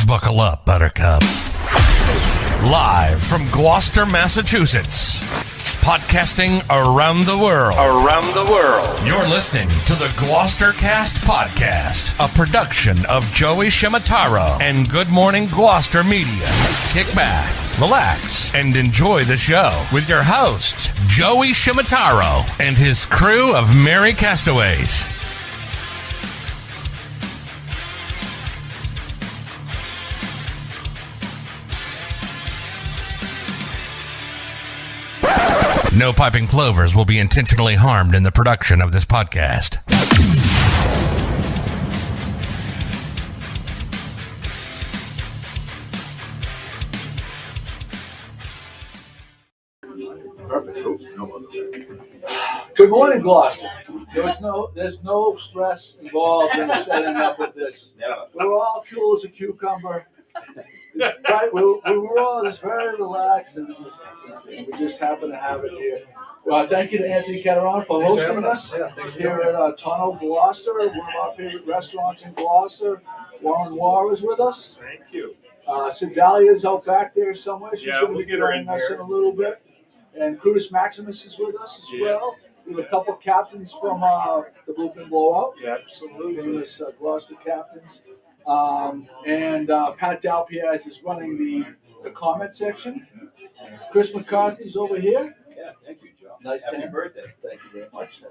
Buckle up, Buttercup. Live from Gloucester, Massachusetts. Podcasting around the world. You're listening to the GloucesterCast podcast, a production of Joey Shimataro and Good Morning Gloucester Media. Kick back, relax, and enjoy the show with your host, Joey Shimataro, and his crew of merry castaways. No piping plovers will be intentionally harmed in the production of this podcast. Perfect. Good morning, Gloucester. There's no stress involved in setting up with this. We're all cool as a cucumber. Right, we were all just very relaxed, and we just happen to have it here. Well, thank you to Anthony Caturano for hosting us here at Tonno, Gloucester, one of our favorite restaurants in Gloucester. Waugh is with us. Thank you. Sedalia's out back there somewhere. She's going to we'll be joining us in a little bit. And Crudis Maximus is with us as well. We have a couple of captains from the Bluefin Blowout. Yeah, absolutely. Famous Gloucester captains. And Pat Dalpiaz is running the comment section. Chris McCarthy's over here. Yeah, thank you, Joe. Nice Happy time. birthday. Thank you very much.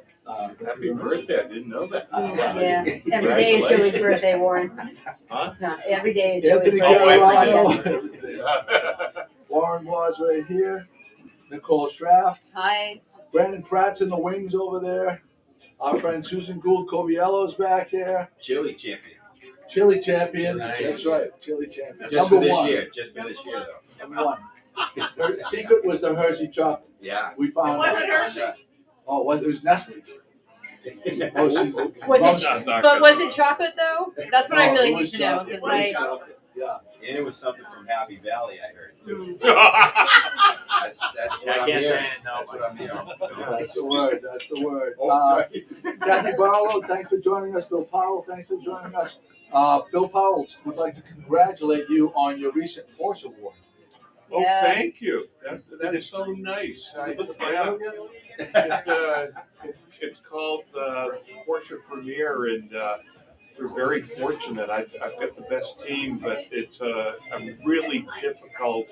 Happy birthday. I didn't know that. Yeah, every day is Joey's birthday, Warren. Huh? It's not, every day is Joey's Anthony birthday. Caturano. Warren was right here. Nicole Straft. Hi. Brandon Pratt's in the wings over there. Our friend Susan Gould Coviello's back there. Chili champion. Chili champion. Nice. That's right. Chili champion. Just for this year. Just for this year, though. Number one. Her secret was the Hershey chocolate. Yeah. We found Wasn't out. Hershey. Oh, it was Nestle. Oh, she's, But was it chocolate though? That's what I really need to know chocolate. because I. Chocolate. Yeah. And it was something from Happy Valley, I heard, too. I That's what I'm hearing. That's what I'm hearing. That's the word. That's the word. Oh, sorry. Kathy Barlow, thanks for joining us. Bill Powell, thanks for joining us. Bill Powell would like to congratulate you on your recent Porsche Award. Oh, Yeah. thank you. That is so nice. It's called Porsche Premier, and we're very fortunate. I've got the best team, but it's a really difficult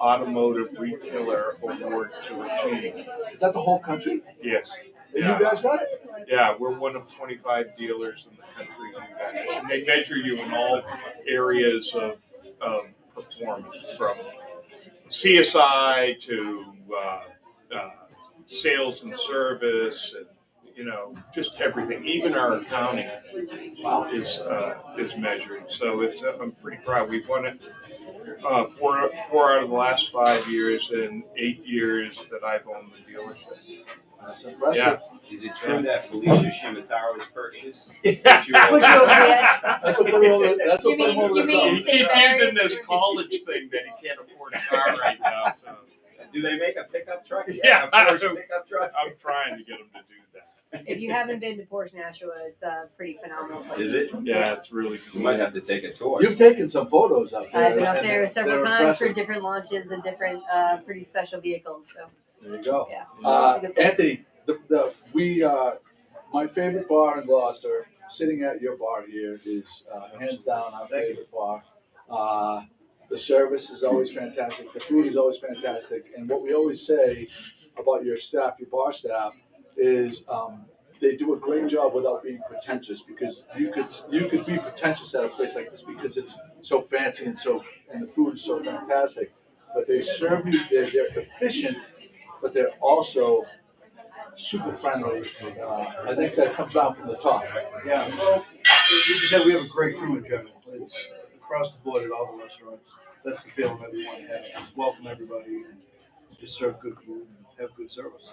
automotive retailer award to achieve. Is that the whole country? Yes. And Yeah. you guys got it? Yeah, we're one of 25 dealers in the country who got it. And they measure you in all areas of performance, from CSI to sales and service, and just everything. Even our accounting is measured. So I'm pretty proud. We've won it 4 out of the last 5 years, and 8 years that I've owned the dealership. That's impressive. Yeah. Is it true that Felicia Shimataro's purchase? Put you over the edge. That's what put him over. That's what You put him mean- over you the mean- top. He's in this college thing that he can't afford a car right now. So Do they make a pickup truck? Yeah. A Porsche pickup truck? I'm trying to get him to do that. If you haven't been to Porsche Nashua, it's a pretty phenomenal place. Is it? Yeah, it's really You cool. might have to take a tour. You've taken some photos up there. I've been up and there several they're times for impressive. different launches and different pretty special vehicles. So There you go. yeah, it's a good place. Anthony, my favorite bar in Gloucester, sitting at your bar here, is hands down our favorite bar. The service is always fantastic. The food is always fantastic. And what we always say about your staff, your bar staff, is they do a great job without being pretentious, because you could be pretentious at a place like this because it's so fancy and the food is so fantastic. But they serve you. They're efficient, but they're also super friendly. I think that comes down from the top. Yeah, well, we have a great crew in general. It's across the board at all the restaurants. That's the feeling that we want to have. Just welcome everybody and just serve good food and have good service.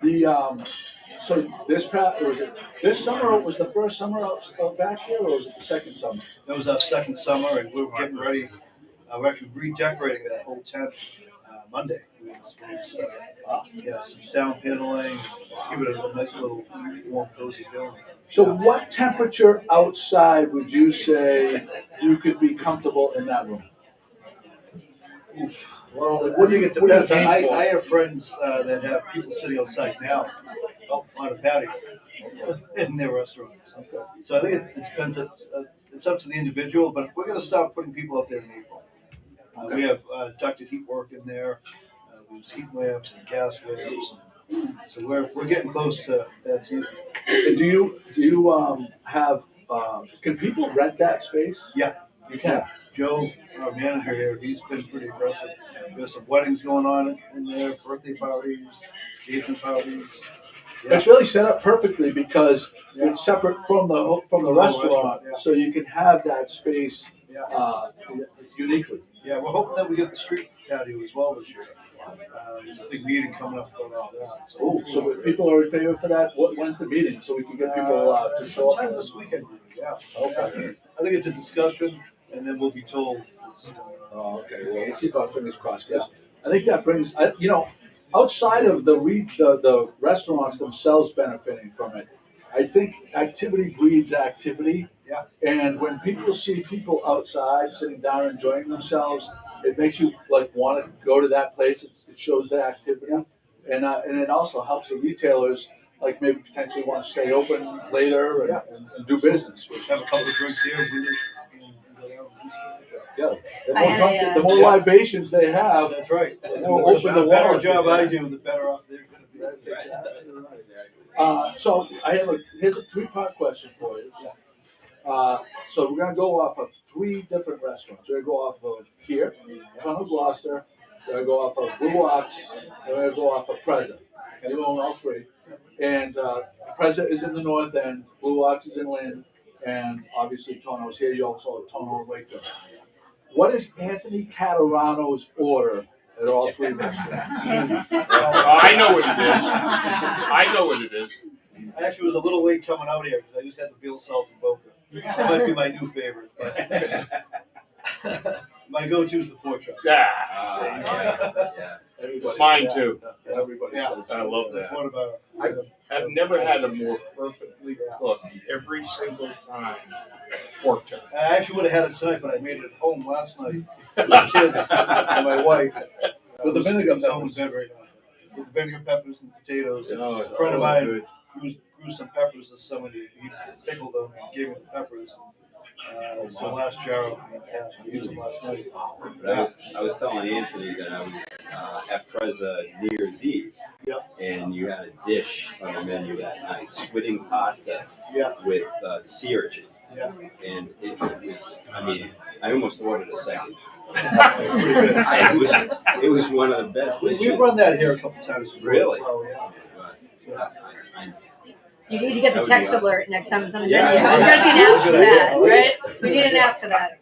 Yeah. So this summer was the first summer out back here, or was it the second summer? That was our second summer, and we're getting ready. We're actually redecorating that whole tent Monday. Some sound paneling, give it a nice little warm, cozy feeling. So what temperature outside would you say you could be comfortable in that room? Well, What I do you- think it what do you depends. aim for? I have friends that have people sitting outside now on a patio in their restaurants. Okay. So I think it depends. It's up to the individual, but we're going to start putting people out there in April. We have ducted heat work in there. There's heat lamps and gas lamps. So we're getting close to that season. And do you have can people rent that space? Yeah. You can. Yeah. Joe, our manager here, he's been pretty aggressive. There's some weddings going on in there, birthday parties, engagement parties. Yeah. It's really set up perfectly because it's separate from the restaurant, yeah. so you can have that space Yeah. uniquely. Yeah, we're hoping that we get the street patio as well this year. There's a big meeting coming up about all that. So if people are in favor for that, when's the meeting so we can get people to show sometime up? this weekend. Yeah. Okay. I think it's a discussion, and then we'll be told. Oh, okay. Well, let's keep our fingers crossed. 'Cause I think that brings, outside of the restaurants themselves benefiting from it, I think activity breeds activity. Yeah. And when people see people outside sitting down enjoying themselves, it makes you like want to go to that place. It shows the activity, and it also helps the retailers like maybe potentially want to stay open later and do business. Which Have a couple of drinks here. the more libations they have, That's right. the more open the better wallet. job I do, the better off they're going to be. That's exactly right. So here's a three-part question for you. So we're gonna go off of three different restaurants. We're gonna go off of here, Tonno Gloucester. We're gonna go off of Blue Ox, and we're gonna go off of Preza. You own all three. And Preza is in the north end, Blue Ox is in Lynn, and obviously Tonno's here. You also have Tonno and Wakefield. What is Anthony Caturano's order at all three restaurants? I know what it is. I know what it is. I actually was a little late coming out here because I just had the veal salt and boca. That might be my new favorite, but my go-to is the pork chop. Everybody Mine says too. that. Everybody says that. I love That's that. one about I've never had a more perfectly cooked every single time pork chop. I actually would have had it tonight, but I made it at home last night with the kids and my wife. With the vinegar Who's home in peppers. bed right now. With the vinegar peppers and potatoes. Oh, A friend of mine good. grew some peppers this summer. He pickled them and gave me the peppers. It's the last jar of them I had. I used them last night. But I was telling Anthony that I was at Preza New Year's Eve, and you had a dish on the menu that night, squidding pasta with sea urchin. Yeah. And it was, I mean, I almost ordered a second. It's pretty good. It was one of the best dishes. We've run that here a couple times. Before. Really? Oh, yeah. You need to get the text alert next time it's on the Yeah. menu. There's gotta be an app for Good that, idea. right? We need an app for that.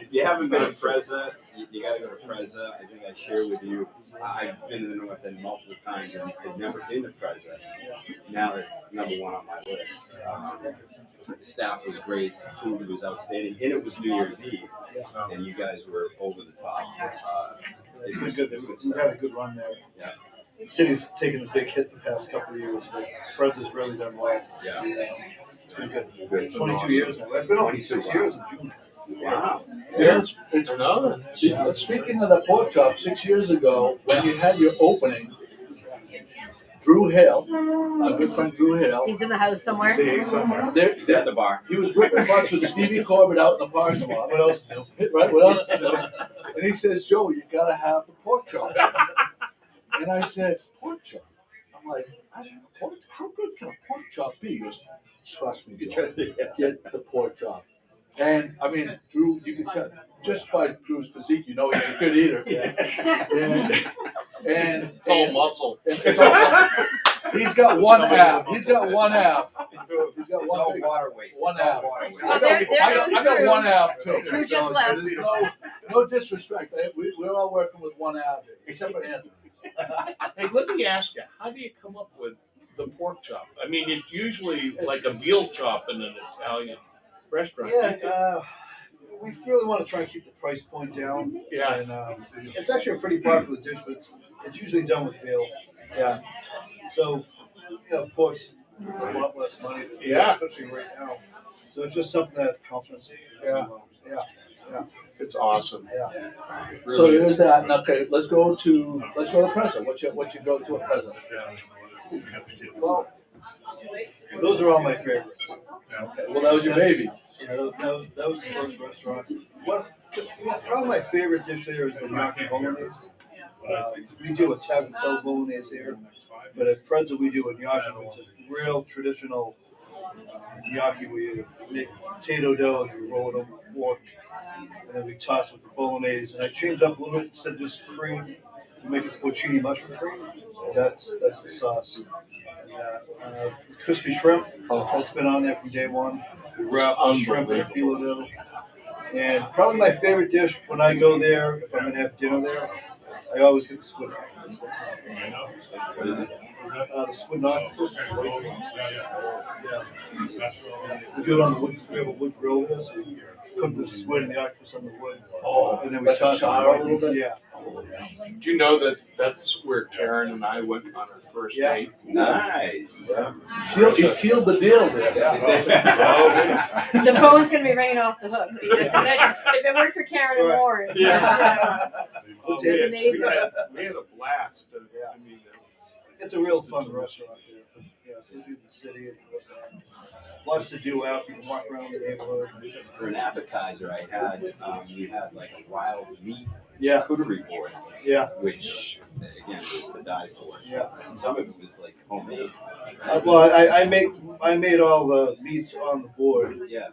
If you haven't been to Preza, you got to go to Preza. I think I share with you. I've been to the North End multiple times and I've never been to Preza. Now that's number one on my list. The staff was great, the food was outstanding, and it was New Year's Eve, and you guys were over the top. It's been good. We've had a good run there. Yeah. The city's taken a big hit the past couple of years, but Preza's really done well. Yeah. It's been good. Good. 22 years now. I've been on 6 years in June. Wow. Speaking of the pork chop, 6 years ago, when you had your opening, Drew Hale, our good friend Drew Hale, He's in the house somewhere. somewhere. He's at the bar. He was ripping butts with Stevie Corbett out in the parking lot. What else new? Right, what else? And he says, Joe, you gotta have the pork chop. And I said, pork chop? I'm like, how good can a pork chop be? He goes, trust me, Joe, get the pork chop. And I mean, Drew, you can tell just by Drew's physique, you know he's a good eater. And It's all muscle. it's all muscle. He's got one app. He's got one app. He's got It's all big- water weight. one It's all app. water weight. Oh, there I goes got Drew. one app too. Drew just So left. there's no disrespect. We're all working with one app, except for Anthony. Hey, let me ask you, how do you come up with the pork chop? I mean, it's usually like a veal chop in an Italian restaurant. Yeah, we really want to try and keep the price point down. Yeah. And it's actually a pretty popular dish, but it's usually done with veal. Yeah. So, pork's a lot less money than Yeah. especially right now. So it's just something that confidence. Yeah. It's awesome. Yeah. So there's that. And okay, let's go to present. What you go to a present? Well, those are all my favorites. Okay. Well, that was your baby. Yeah, that was the first restaurant. Probably my favorite dish there is the gnocchi bolognese. We do a tagliatelle bolognese here, but at Prezzo we do a gnocchi. It's a real traditional gnocchi where you make potato dough and you roll it over a fork, and then we toss with the bolognese. And I change up a little bit instead of just cream. We make it porcini mushroom cream. That's the sauce. Crispy shrimp. That's been on there from day one. We wrap the shrimp in a filo dough. And probably my favorite dish when I go there, if I'm going to have dinner there, I always get the squid octopus. What is it? The squid octopus. Yeah. We do it on the wood. We have a wood grill there, so we cook the squid and the octopus on the wood. And then we Like toss it char a on little bit? Yeah. Do you know that that's where Karen and I went on our first Yeah. date? Nice. He sealed the deal there. Yeah. The phone's gonna be ringing off the hook. Because if it worked for Karen and Right. Lauren, Yeah. It's We amazing. had a blast. Yeah. I mean, it was, It's a real fun restaurant there. Yeah, especially in the city. And lots to do out. You can walk around the neighborhood. For an appetizer, we had like a wild meat Yeah. charcuterie board, Yeah. which again was to die for. Yeah. And some of it was like homemade. Well, I made all the meats on the board. Yeah,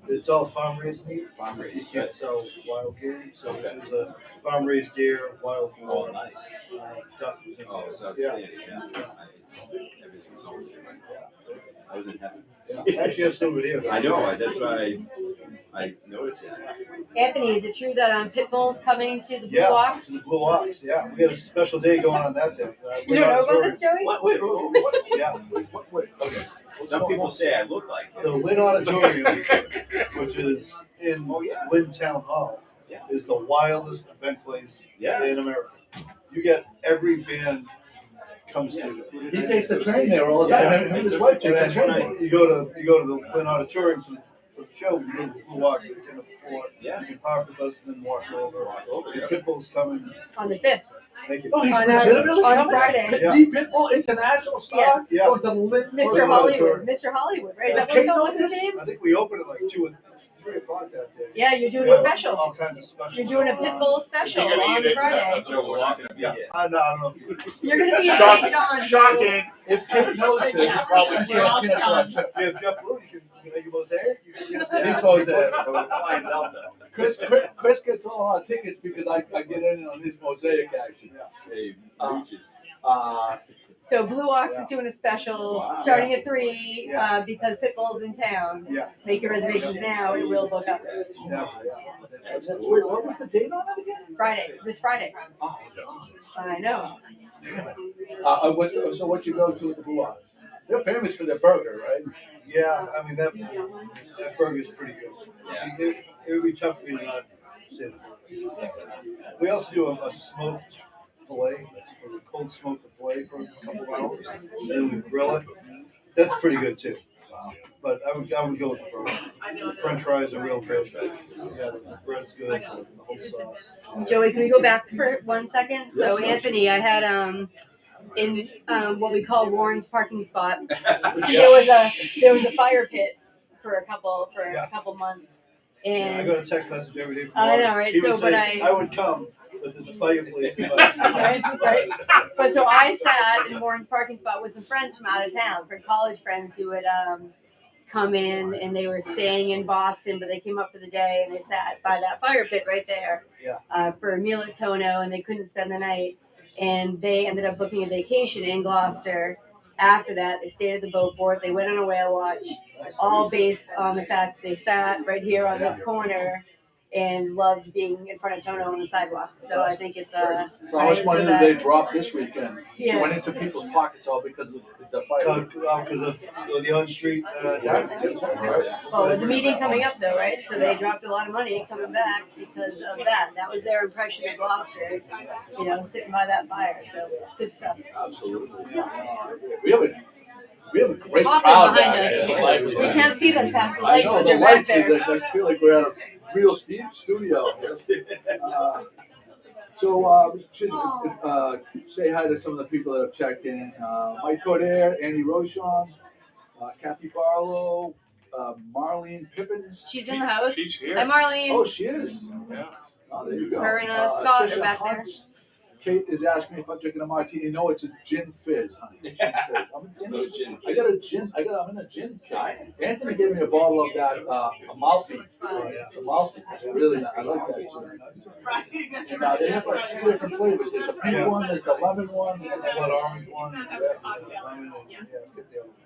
It's all farm raised meat. farm You raised. can't sell wild game, so this is a farm raised deer, wild Oh, boar, nice. duck. Was in Oh, there. it's outstanding. Yeah. Everything was awesome. I was in heaven. Yeah. I actually have some of it here. I know. That's why I noticed it. Anthony, is it true that Pitbull's coming to the Blue Yeah, Ox? the Blue Ox. Yeah, we had a special day going on that day. You don't know about this, Joey? Wait. Yeah, Okay. Some people say I look like the him. Lynn Auditorium, which is in Oh, yeah. Lynn Town Hall, Yeah. is the wildest event place Yeah. in America. You get every band comes to it. He takes the train there all the time. Him and his wife take And the then train there. you go to the Lynn Auditorium for the show. You go to the Blue Ox at 10 before. Yeah. You can park with us and then walk over. Walk over, The yeah. Pitbull's coming. On the 5th. Thank you. Oh, he's On, legitimately on coming? Friday. Yeah. The Pitbull International Star? Yes. Yeah. Going to Lynn. Mr. Hollywood. Mr. Hollywood, right? Is Does that Kate know what's his this? name? I think we opened at like 2 or 3 o'clock that day. Yeah, you're doing Yeah, a special. All kinds of specials. You're doing a Pitbull special You're gonna on eat it, Friday. Joe, we're not gonna be Yeah. it. I know. You're gonna be in Shock- St. John. Shocking. If Kate knows this, Yeah. Probably she can't watch it. You have Jeff Blue. You can make a mosaic. You can use He's supposed to. Flying Delta. Chris gets all our tickets because I get in on his mosaic action. Hey, reaches. So Blue Ox is doing a special Wow. starting at 3 Yeah. because Pitbull's in town. Yeah. Make your reservations now. It will book up. Yeah. Wait, what was the date on it again? Friday. This Friday. Oh, I know. damn it. So what you go to at the Blue Ox? They're famous for their burger, right? Yeah, I mean that burger's pretty good. Yeah. It would be tough for me to not say that. We also do a smoked fillet. We cold smoke the fillet for a couple of hours, and then we grill it. That's pretty good too. But I would go with the burger. The French fries are real good. Yeah, the bread's good. The whole sauce. Joey, can we go back for 1 second? So Yes, Anthony, I had in what we call Warren's parking spot. There was a fire pit for a couple months, Yeah, I and got a text message every day from I know, Mark. right? He would So, but say, I would come, but there's a fireplace. right. But so I sat in Warren's parking spot with some friends from out of town, from college friends who had come in and they were staying in Boston, but they came up for the day and they sat by that fire pit right there for a meal at Tonno, and they couldn't spend the night, and they ended up booking a vacation in Gloucester. After that, they stayed at the boat port. They went on a whale watch, all based on the fact that they sat right here on this corner and loved being in front of Tonno on the sidewalk. So I think it's So how much money did they drop this weekend? Yeah. It went into people's pockets all because of the fire. Because of the on-street attack. Well, with the meeting coming up though, right? So they dropped a lot of money coming back because of that. That was their impression of Gloucester, sitting by that fire. So good stuff. Absolutely. Really? We have a It's great hopping crowd behind back us. there. It's lively. We can't see them past the I light, know but the they're back lights. there. I feel like we're at a real studio. We should say hi to some of the people that have checked in. Mike Coder, Andy Rochon, Kathy Barlow, Marlene Pippins. She's in the house. She's here. Hi, Marlene. Oh, she is. Yeah. Oh, there you go. Her and Scott Trisha are back there. Hunt. Kate is asking me if I'm drinking a martini. No, it's a gin fizz, honey. Gin fizz. I'm in a gin kit. Anthony gave me a bottle of that Amalfi. Amalfi. It's really nice. I like that gin. And they have like 2 different flavors. There's a pink one, there's the lemon one, and the blood orange one. Lemon and,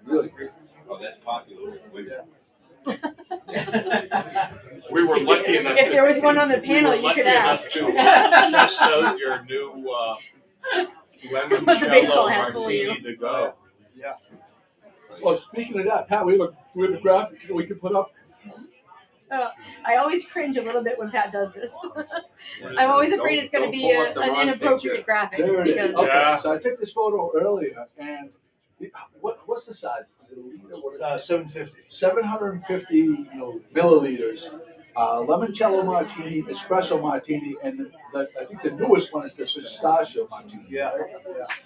really great. Oh, that's popular. We were lucky enough. If there was one on the panel, you could ask. To test out your new lemon With the baseball cello hat full of you. martini to go. Yeah. Oh, speaking of that, Pat, we have a graphic we can put up. I always cringe a little bit when Pat does this. I'm always afraid it's going to be an inappropriate graphic. There it is. because- Okay, Yeah. so I took this photo earlier, and what's the size? Is it a liter? What is it? 750. 750 milliliters. Limoncello martini, espresso martini, and I think the newest one is the pistachio martini. Yeah.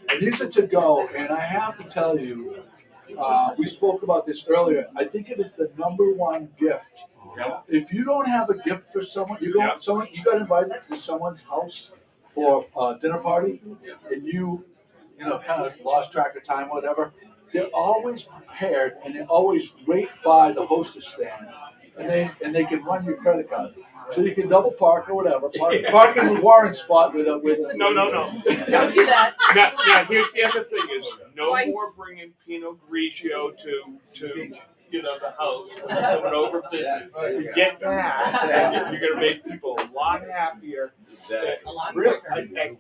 And these are to go, and I have to tell you, we spoke about this earlier. I think it is the #1 gift. Yeah. If you don't have a gift for someone, you got invited to someone's house for a dinner party, and you kind of lost track of time, whatever. They're always prepared, and they're always right by the hostess stand, and they can run your credit card, so you can double park or whatever. Park in the Warren spot with a. No. Don't do that. Now, here's the other thing: is no more bringing Pinot Grigio to the house coming over to get that. You're going to make people a lot happier. At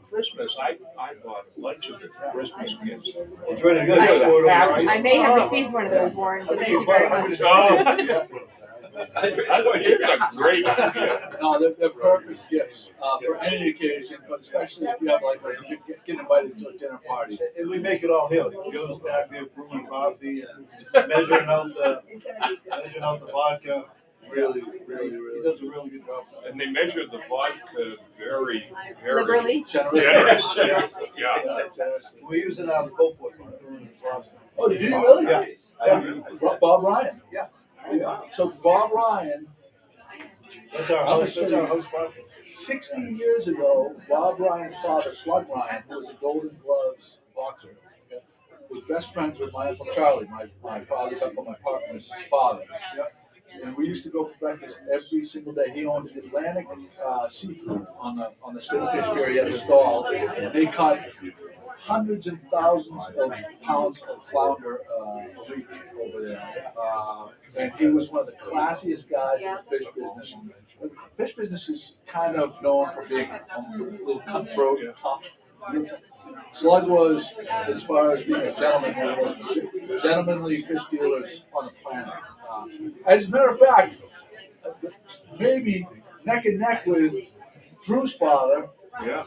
Christmas, I bought a bunch of Christmas gifts. It's ready to go. I may have received one of those, Warren, so thank you very much. That's a great idea. No, they're perfect gifts for any occasion, but especially if you have get invited to a dinner party. And we make it all here. He goes back there, brewing coffee, measuring out the vodka. Really. He does a really good job. And they measure the vodka very, very Liberally. generous. Yeah. Generously. We use it out of the Copeland. Oh, did you really? Yeah. Bob Ryan. Yeah. So Bob Ryan, That's our host sponsor. 60 years ago, Bob Ryan's father, Slug Ryan, who was a Golden Gloves boxer, was best friends with my Uncle Charlie, my father's uncle, my partner's father. And we used to go for breakfast every single day. He owned Atlantic seafood on the state fish pier. He had a stall, and they caught hundreds and thousands of pounds of flounder a week over there. And he was one of the classiest guys in the fish business. The fish business is kind of known for being a little cutthroat and tough. Slug was, as far as being a gentleman, one of the most gentlemanly fish dealers on the planet. As a matter of fact, maybe neck and neck with Drew's father,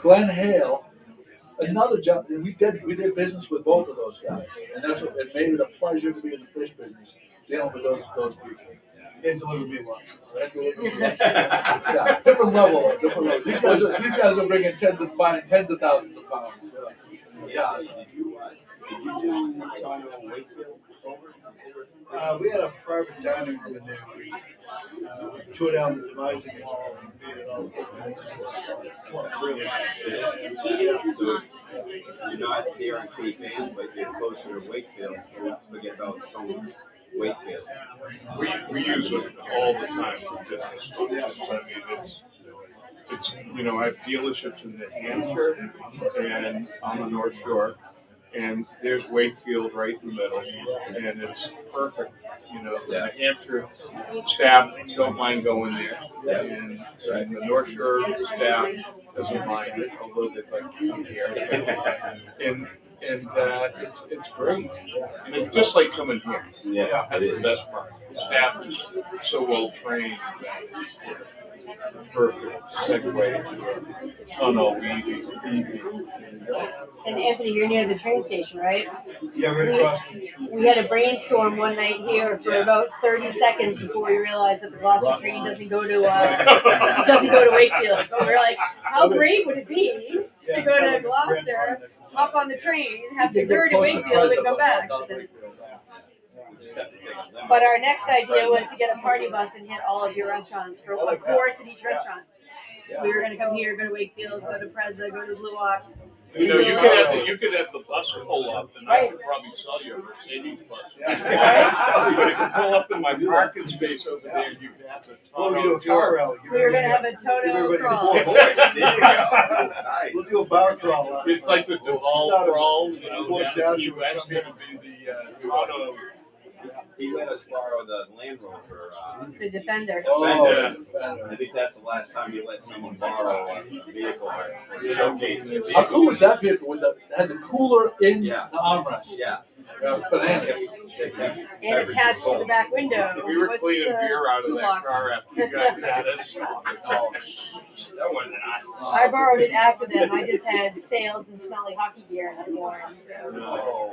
Glenn Hale, another gentleman. We did business with both of those guys, and that's what it made it a pleasure to be in the fish business, dealing with those people. And deliver me lunch. Yeah, different level. These guys are bringing tens of thousands of pounds. Yeah. Did you do Tonno and Wakefield over? We had a private dining room in there. We tore down the demising wall and made it all. So you're not here on Cape Ann, but you're closer to Wakefield. Forget about Tonno. Wakefield. We use it all the time for business functions. I mean, it's I have dealerships in New Hampshire and on the North Shore, and there's Wakefield right in the middle, and it's perfect. The New Hampshire staff don't mind going there, and the North Shore staff doesn't mind it, although they'd like to come here. And it's great. And it's just like coming here. Yeah, That's the best part. The staff is so well trained. Perfect segue to Tonno Weaving. And Anthony, you're near the train station, right? Yeah, right across. We had a brainstorm one night here for about 30 seconds before we realized that the Gloucester train doesn't go to Wakefield. But we're like, how great would it be to go to Gloucester, hop on the train, have dessert in Wakefield, and go back? But our next idea was to get a party bus and hit all of your restaurants for a course at each restaurant. We were going to come here, go to Wakefield, go to Preza, go to Blue Ox. You know, you could have the bus pull up, and I could probably sell you a Mercedes bus. But it could pull up in my parking space over there. You could have the Tonno tour. We were going to have a Tonno crawl. We'll do a bar crawl. It's like the Duval crawl, you know, down in the West, going to be the Tonno. He let us borrow the Land Rover. The Defender. I think that's the last time you let someone borrow a vehicle or showcase it. How cool was that vehicle with had the cooler in the armrest? Yeah. Bananas. And attached to the back window. We were was cleaning the beer out of that toolbox. car after you guys had us. That wasn't us. I borrowed it after them. I just had sales and smelly hockey gear that I wore. So.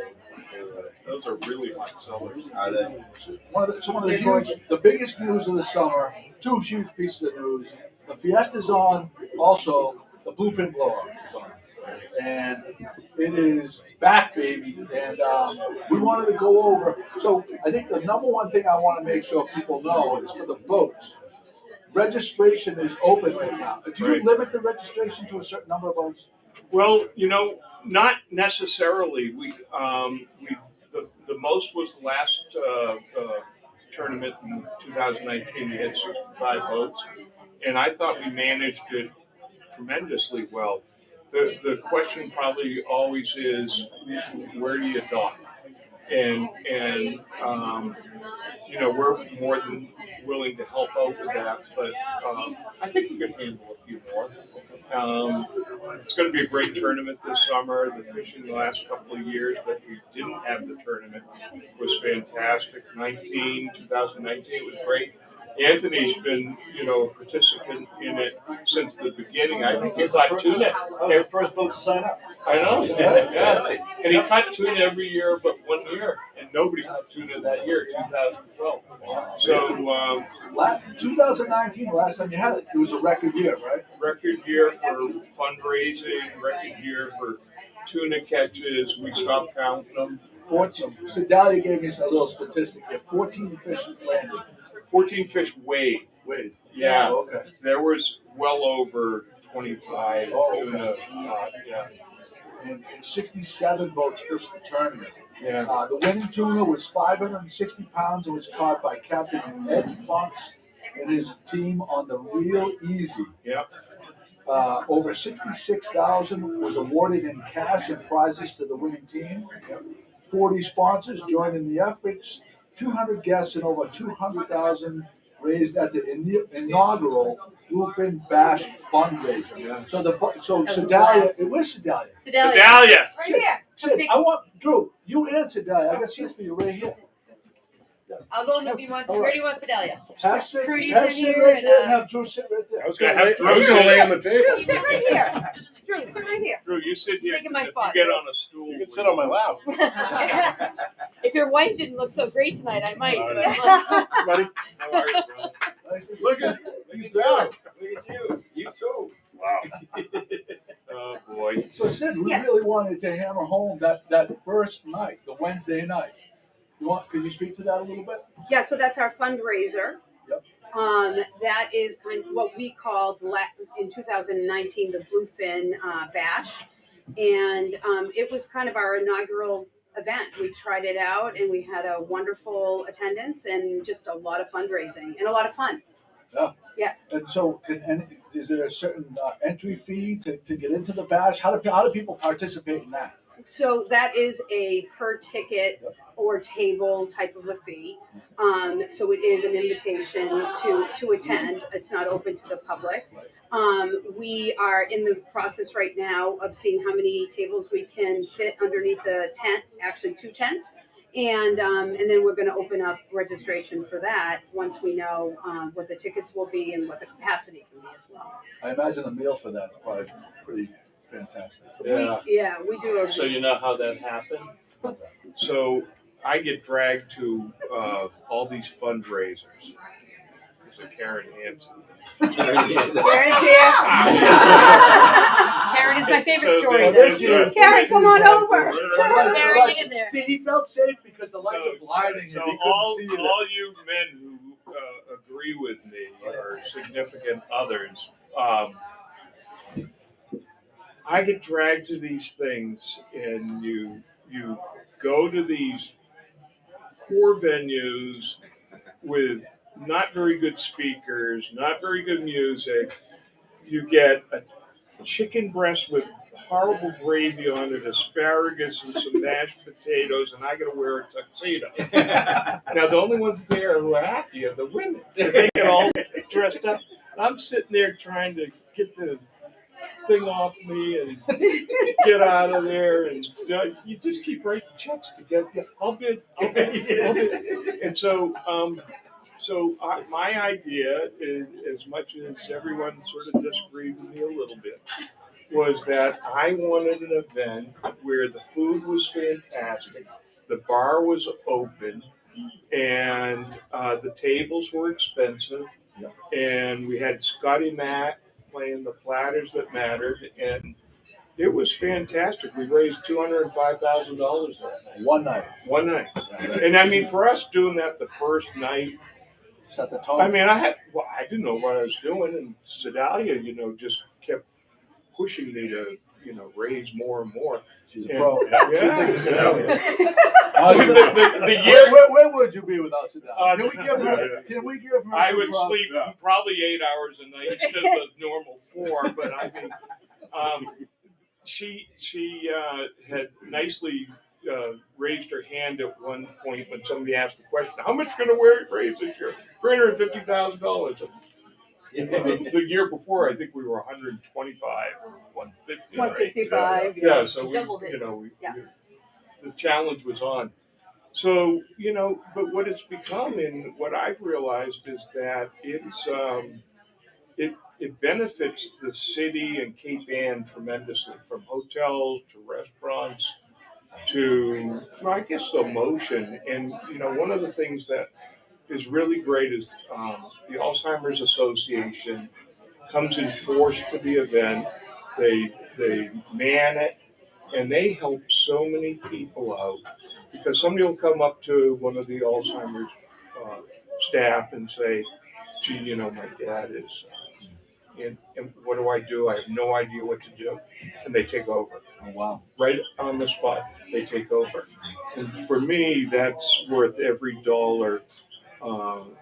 Those are really hot sellers. Are they? One of the biggest news of the summer, two huge pieces of news. The Fiesta's on, also the Bluefin blowout is on. And it is back, baby. And we wanted to go over. So I think the number one thing I want to make sure people know is for the boats. Registration is open right now. Do you limit the registration to a certain number of boats? Well, you know, not necessarily. The most was the last tournament in 2019. We had 65 boats, and I thought we managed it tremendously well. The question probably always is, where do you dock? And you know, we're more than willing to help out with that, but I think we can handle a few more. It's going to be a great tournament this summer. The fishing the last couple of years that we didn't have the tournament was fantastic. 2019 was great. Anthony's been, you know, a participant in it since the beginning. I think he caught tuna. I was the first boat to sign up. I know. Yeah. And he caught tuna every year but 1 year. And nobody caught tuna that year, 2012. So 2019, last time you had it, it was a record year, right? Record year for fundraising, record year for tuna catches. We stopped counting them. 14. Sedalia gave me a little statistic here. 14 fish landed. 14 fish weighed. Wait. Yeah. Oh, okay. There was well over 25 tuna. Yeah. And 67 boats fished the tournament. Yeah. The winning tuna was 560 pounds. It was caught by Captain Ed Funks and his team on the Real Easy. Yep. Over $66,000 was awarded in cash and prizes to the winning team. 40 sponsors joined in the efforts. 200 guests and over $200,000 raised at the inaugural Bluefin Bash fundraiser. Yeah. So Sedalia, where's Sedalia? Sedalia. Right here. Sid, I want Drew. You and Sedalia. I got seats for you right here. I'll go and be one. Where do you want Sedalia? Have Sid, Trudy's have in Sid here right and, there and have Drew sit right there. I was going to have I was gonna lay on the table. Drew, sit right here. Drew, sit right here. Drew, you sit here. Taking my If spot. you get on a stool. You can sit on my lap. If your wife didn't look so great tonight, I might. Buddy, How are you, bro? Nice to see look you. at he's back. Look at you. You too. Wow. Oh, boy. So Sid, we Yes. really wanted to hammer home that first night, the Wednesday night. Could you speak to that a little bit? Yeah, so that's our fundraiser. Yep. That is kind of what we called in 2019 the Bluefin Bash, and it was kind of our inaugural event. We tried it out, and we had a wonderful attendance and just a lot of fundraising and a lot of fun. Yeah. And so, is there a certain entry fee to get into the bash? How do people participate in that? So that is a per ticket or table type of a fee. So it is an invitation to attend. It's not open to the public. We are in the process right now of seeing how many tables we can fit underneath the tent, actually 2 tents. And then we're going to open up registration for that once we know what the tickets will be and what the capacity can as well. I imagine the meal for that is probably pretty fantastic. Yeah. We do. So you know how that happened? So I get dragged to all these fundraisers. There's a Karen Hansen. Karen's here. Karen is my favorite So story. Well, though. this year's- Karen, come on over. Karen, get in there. See, he felt safe because the lights are blinding So and he all couldn't see you. you men who agree with me or significant others, I get dragged to these things, and you go to these poor venues with not very good speakers, not very good music. You get a chicken breast with horrible gravy on it, asparagus and some mashed potatoes, and I got to wear a tuxedo. Now, the only ones there who are happy are the women. They get all dressed up. I'm sitting there trying to get the thing off me and get out of there, and you just keep writing checks to get. I'll bid. And so, my idea, is, as much as everyone sort of disagreed with me a little bit, was that I wanted an event where the food was fantastic, the bar was open, and the tables were expensive, and we had Scotty Mack playing the platters that mattered, and it was fantastic. We raised $205,000 that night. One night. And I mean, for us doing that the first night, Set the tone. I mean, I didn't know what I was doing, and Sedalia, just kept pushing me to, raise more and more. She's a pro. Yeah. Honestly, The year where would you be without Sedalia? Can we give her? I some would props? sleep probably 8 hours a night instead of the normal 4, but I mean, she had nicely raised her hand at one point when somebody asked the question, "How much going to raise this year?" $350,000. The year before, I think we were 125 or 150. 155. Yeah, so we, Doubled it. the challenge was on. So, but what it's become, and what I've realized, is that it's it benefits the city and Cape Ann tremendously, from hotels to restaurants to, I guess, the motion. And one of the things that is really great is the Alzheimer's Association comes in force to the event. They man it, and they help so many people out, because somebody will come up to one of the Alzheimer's staff and say, "Gee, my dad is, and what do I do? I have no idea what to do," and they take over. Oh, wow. Right on the spot, they take over. And for me, that's worth every dollar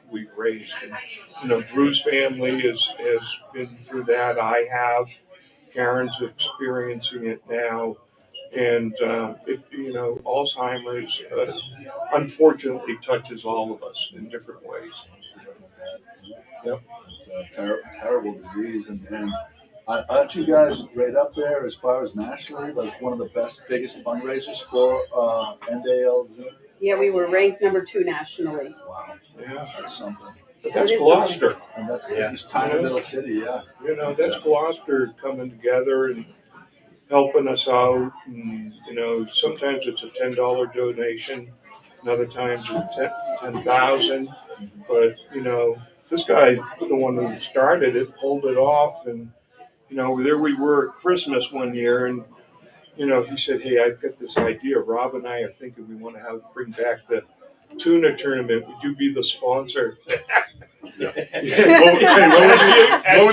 we've raised. And, Drew's family has been through that. I have. Karen's experiencing it now. And, Alzheimer's unfortunately touches all of us in different ways. Yep. It's a terrible disease. And aren't you guys right up there as far as nationally, like one of the biggest fundraisers for NDALs? Yeah, we were ranked number 2 nationally. Wow. Yeah. That's something. But that's It is Gloucester. And that's this tiny little city, yeah. That's Gloucester coming together and helping us out. And, sometimes it's a $10 donation, other times it's $10,000. But, this guy, the one who started it, pulled it off. And, there we were at Christmas one year, and, he said, "Hey, I've got this idea. Rob and I are thinking we want to bring back the tuna tournament. Would you be the sponsor?" What was he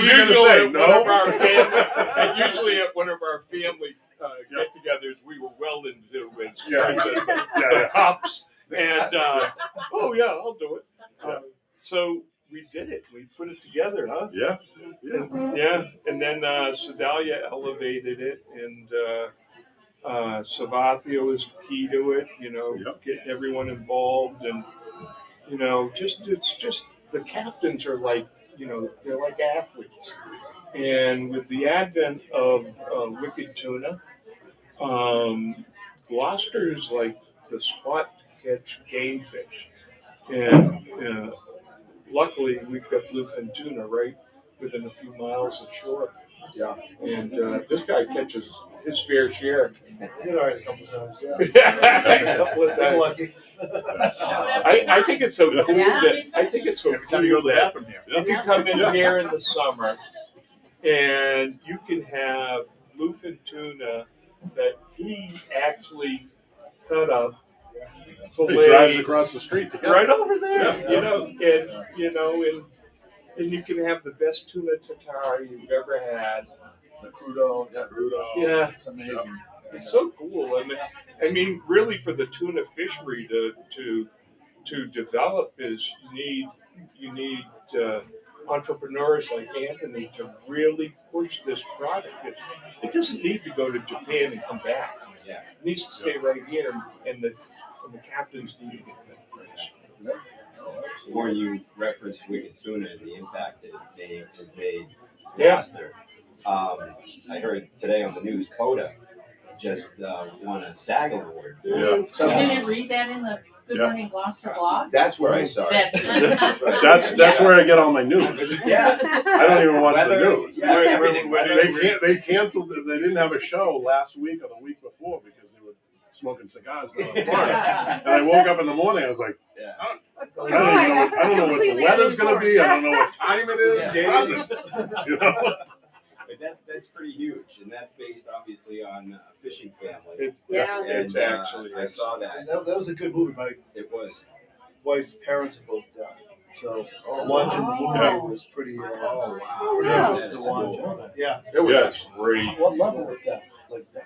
going to say? No? Usually at one of our family get-togethers, we were well into it. Yeah. Cups. And, oh, yeah, I'll do it. So we did it. We put it together, huh? Yeah. And then Sedalia elevated it, and Sabathia was key to it, getting everyone involved. And, it's just the captains are like, they're like athletes. And with the advent of wicked tuna, Gloucester is like the spot to catch game fish. And luckily, we've got bluefin tuna right within a few miles of shore. Yeah. And this guy catches his fair share. Did all right a couple times. Yeah. A couple of Been times. lucky. I think it's so cool Yeah. that I think it's so Every time you go cool to the that bathroom here. you can come in here in the summer and you can have bluefin tuna that he actually cut up, He drives fillet across the street to get right over there. Yeah. And you can have the best tuna tartare you've ever had. The crudo. Yeah. It's amazing. It's so cool. I mean, really, for the tuna fishery to develop is you need entrepreneurs like Anthony to really push this product. It doesn't need to go to Japan and come back. Yeah. It needs to stay right here, and the captains need to get that price. Warren, you referenced wicked tuna and the impact that it has made Yeah. Gloucester. I heard today on the news, Coda just won a SAG award. Yeah. So, You didn't read that in the Good Yeah. Morning Gloucester blog? That's where I saw it. That's where I get all my news. Yeah. I don't even watch Weather, the news. yeah, everything. They canceled. They didn't have a show last week or the week before because they were smoking cigars down in Florida. And I woke up in the morning. I was like, Yeah. What's I going don't, on? even know, I don't know what the Completely weather's going to be. I don't know uninformed. what time it is. Yeah. Nothing. You know? But that's pretty huge, and that's based obviously on a fishing family. It's And, actually I saw that. That was a good movie. My It was. wife's parents are both deaf, so watching the Oh. movie was pretty. Oh, wow. Oh, pretty wow. interesting to watch. Yeah, It was Yes. great. what level of death? Like death?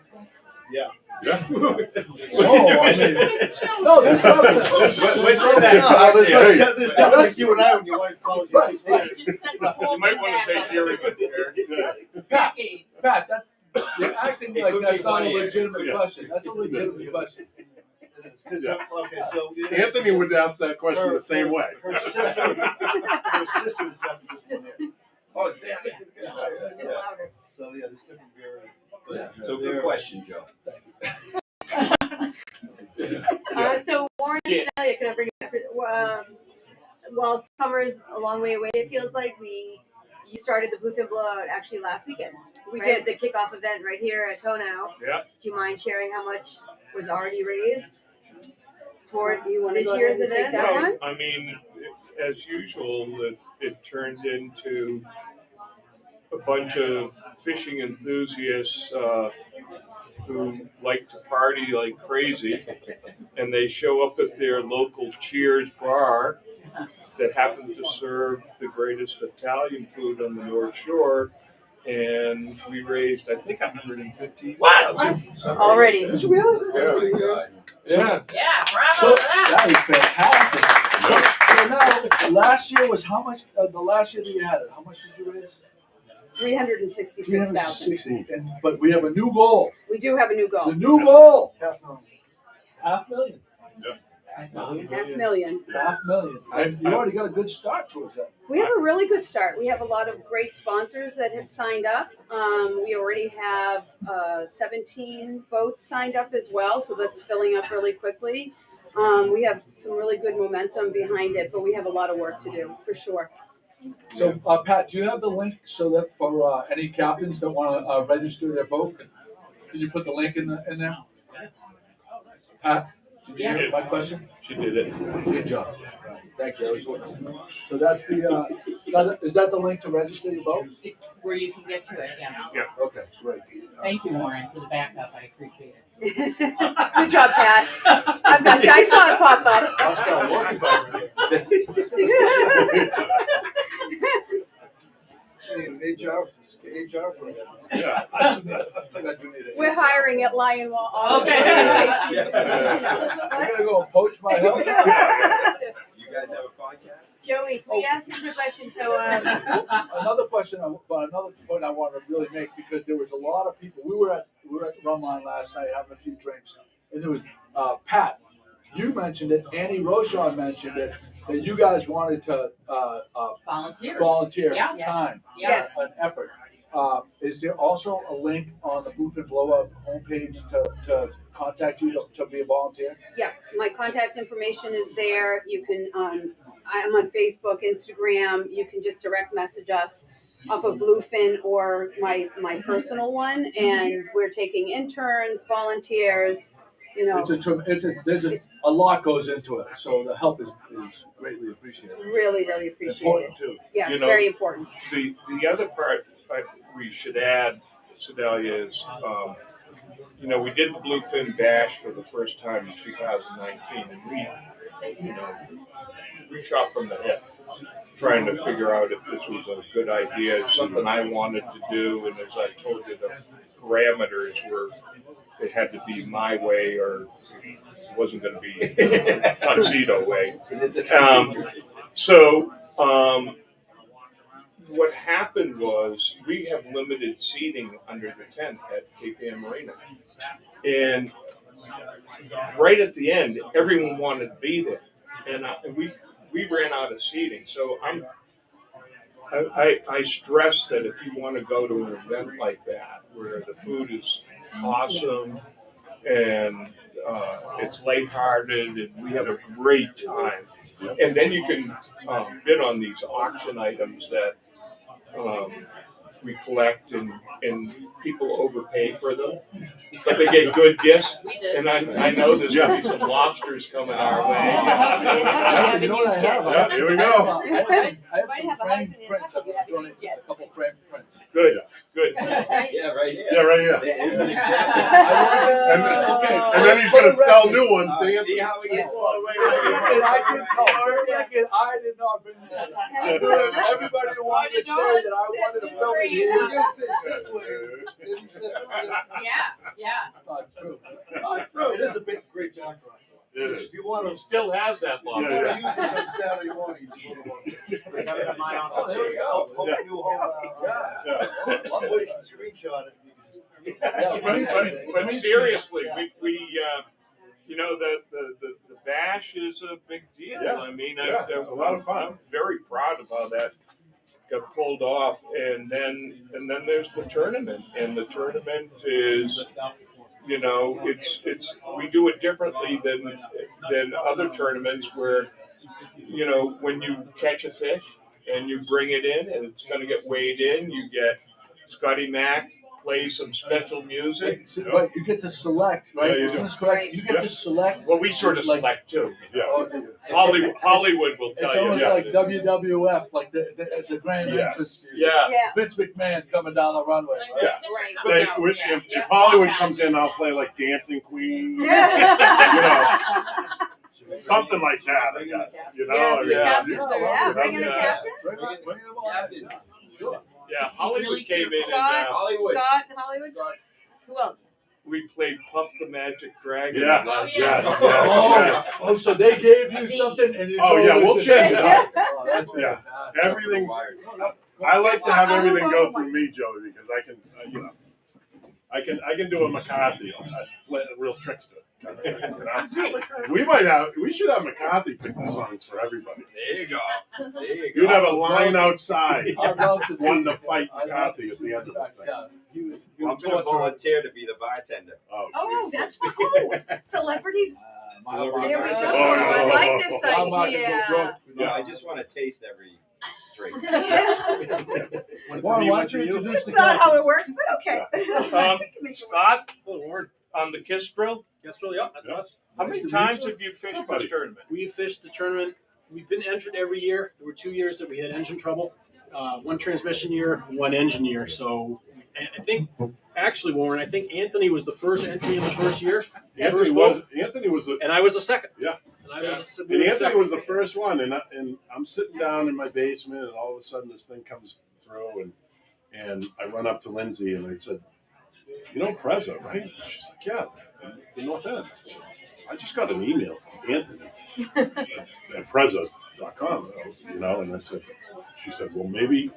Yeah. Oh, I mean, no, this level. What's in that No, cocktail? there's definitely like you and I when your wife calls you. Right, right. You sent the whole You might want to thing take care of back it there. like decades. Pat, you're acting It like could that's be not a funny. legitimate Yeah. question. That's a legitimate question. Yeah. Okay, so Anthony would ask that question the same way. Her sister was definitely Just, Oh, damn it. just louder. So yeah, there's different variants. So good question, Joe. So Warren and Celia, can I bring it up? While summer's a long way away, it feels like you started the Bluefin Blowout actually last weekend. We right? did. The kickoff event right here at Tonno. Yeah. Do you mind sharing how much was already raised towards You wanna this go year's ahead and take event? that Well, one? I mean, as usual, it turns into a bunch of fishing enthusiasts who like to party like crazy, and they show up at their local Cheers bar that happen to serve the greatest Italian food on the North Shore, and we raised, I think, $150,000. Already. Did you really? Oh my God. Yeah. Yeah, bravo So for that. that is fantastic. So now, last year was how much? The last year that you had it, how much did you raise? 366,000. 360. But we have a new goal. We do have a new It's goal. a new goal. $500,000. $500,000. $500,000. And you already got a good start towards that. We have a really good start. We have a lot of great sponsors that have signed up. We already have 17 boats signed up as well, so that's filling up really quickly. We have some really good momentum behind it, but we have a lot of work to do for sure. So, Pat, do you have the link so that for any captains that want to register their boat, can you put the link in there? Pat, did you hear my question? She did it. Good job. Thank you. So that's is that the link to register your boat? Where you can get to it, yeah. Okay, great. Thank you, Warren, for the backup. I appreciate it. Good job, Pat. I've got you. I saw it pop up. I'll start working by Eight jobs. Yeah. We're hiring at Lion Wall. Okay. I'm gonna go and poach my help. You guys have a podcast? Joey, can we ask him a question? So, Another question, but another point I want to really make, because there was a lot of people. We were at the rum line last night having a few drinks, and there was Pat. You mentioned it. Annie Rochon mentioned it. That you guys wanted to volunteer Yeah. time, Yes. an effort. Is there also a link on the Bluefin Blowout homepage to contact you to be a volunteer? Yeah, my contact information is there. You can, I'm on Facebook, Instagram. You can just direct message us. off of Bluefin or my personal one, and we're taking interns, volunteers. You know, There's a lot goes into it, so the help is greatly appreciated. it's really appreciated. Important too. Yeah, You it's know, very important. The other part we should add, Sedalia, is we did the Bluefin Bash for the first time in 2019, and we shot from the hip, trying to figure out if this was a good idea, something I wanted to do, and as I told you, the parameters were it had to be my way or it wasn't going to be tuxedo way. What happened was we have limited seating under the tent at Cape Ann Marina. And right at the end, everyone wanted to be there. And we ran out of seating. So I stress that if you want to go to an event like that, where the food is awesome and it's lighthearted and we have a great time, and then you can bid on these auction items that we collect, and people overpay for them, but they get good gifts. And I know there's going to be some lobsters coming our way. Actually, you know what I have? Yeah, here we go. I have some framed prints. I'm donating a couple framed prints. Good. Yeah, right here. Yeah, right here. It's an example. And then he's gonna sell new ones. See how we get And I did not bring that. Everybody wanted to say that I wanted to film it here. Yeah. It's not true. It is a big, great backdrop. It is. If you want It to, still has that long. use it on Saturday morning. I got it in my Oh, office. there we go. Hope you can screenshot it. But seriously, we the bash is a big deal. Yeah. I mean, It's a lot of fun. I'm very proud of how that got pulled off, and then there's the tournament, and the tournament is, it's we do it differently than other tournaments where, when you catch a fish and you bring it in and it's going to get weighed in, you get Scotty Mac play some special music. Right, you get to select, right? Yeah, you do. Isn't this correct? You get to select. Well, we sort of select too. Yeah. Hollywood will tell It's you. almost like WWF, like the grand Yes. entrance music. Yeah. Vince McMahon coming down the runway. Right? Yeah. Right. Like, if Hollywood comes in, I'll play like Dancing Queen. Something like that. I got, Bring in the captain. Sure. Yeah, Hollywood came in and Hollywood. Scott, who else? we played Puff the Magic Dragon. Yeah. last Yes. night. Oh, so they gave you something and you Oh, told yeah, them we'll to- change it up. Oh, that's Yeah. fantastic. Everything's. I like to have everything go through me, Joey, because I can, I can do a McCarthy, a real trickster. We should have McCarthy pick the songs for everybody. There you go. You'd have a line outside, I'd love to see one to fight I'd love McCarthy to at see the end of the that. thing. Yeah. He I'm would going to torture. volunteer to be the bartender. Oh, geez. that's fun. Celebrity. My- There we go. Oh, I like this I'm not gonna go idea. broke. Yeah. I just want to taste every drink. Warren, why don't you introduce the That's not how it captains? works, but okay. Scott, on the Kiss Drill, Kestrel, yeah, that's us. how many times have you fished this tournament? We fished the tournament. We've been entered every year. There were 2 years that we had engine trouble. One transmission year, one engine year. So I think, actually, Warren, I think Anthony was the first entry in the first year. Anthony was, And I was the second. Yeah. And and Anthony was the first one, and I'm sitting down in my basement, and all of a sudden this thing comes through, and I run up to Lindsay, and I said, Preza, right? She's like, yeah, the North End. I just got an email from Anthony at Preza.com, and I said, she said, well, maybe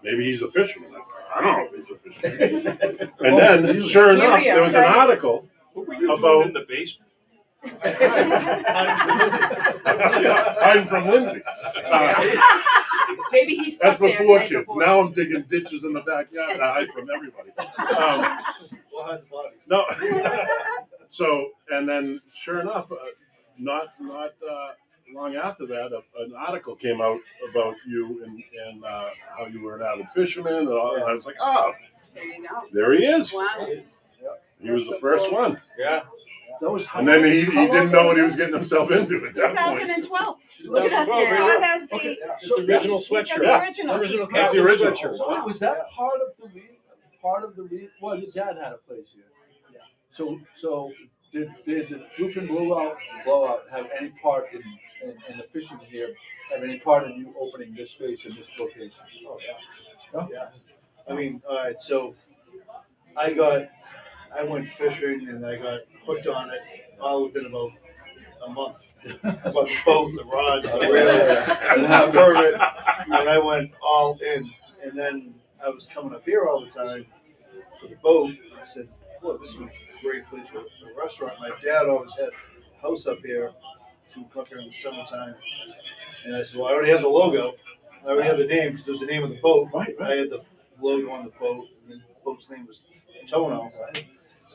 he's a fisherman. I don't know if he's a fisherman. And then, sure enough, there was an article What were you about doing in the basement? I'm from Lindsay. Maybe he's That's stuck there before the night kids. before. Now I'm digging ditches in the backyard to hide from everybody. No. So, and then sure enough, not long after that, an article came out about you and how you were an avid fisherman, and I was like, oh, There you go. there he is. Wow. He was the first one. Yeah. That was And then he didn't know what he was getting himself into at that point. 2012. Look at us. Scott has the, Okay. It's the original he's got sweatshirt. the original. Original That's the Captain original. sweatshirt. So was that part of the well, your dad had a place here. Yeah. So did the Bluefin blowout have any part in the fishing here? Have any part in you opening this space in this location? Oh, yeah. No? Yeah. I mean, all right, so I went fishing and I got hooked on it all within about a month. About the boat, the rods, the reel, the permit, and I went all in. And then I was coming up here all the time for the boat. And I said, "Well, this would be a great place for a restaurant." My dad always had a house up here. He would come up here in the summertime. And I said, "Well, I already have the logo. I already have the name because there's the name of the boat. Right. I had the logo on the boat, and the boat's name was Tonno. So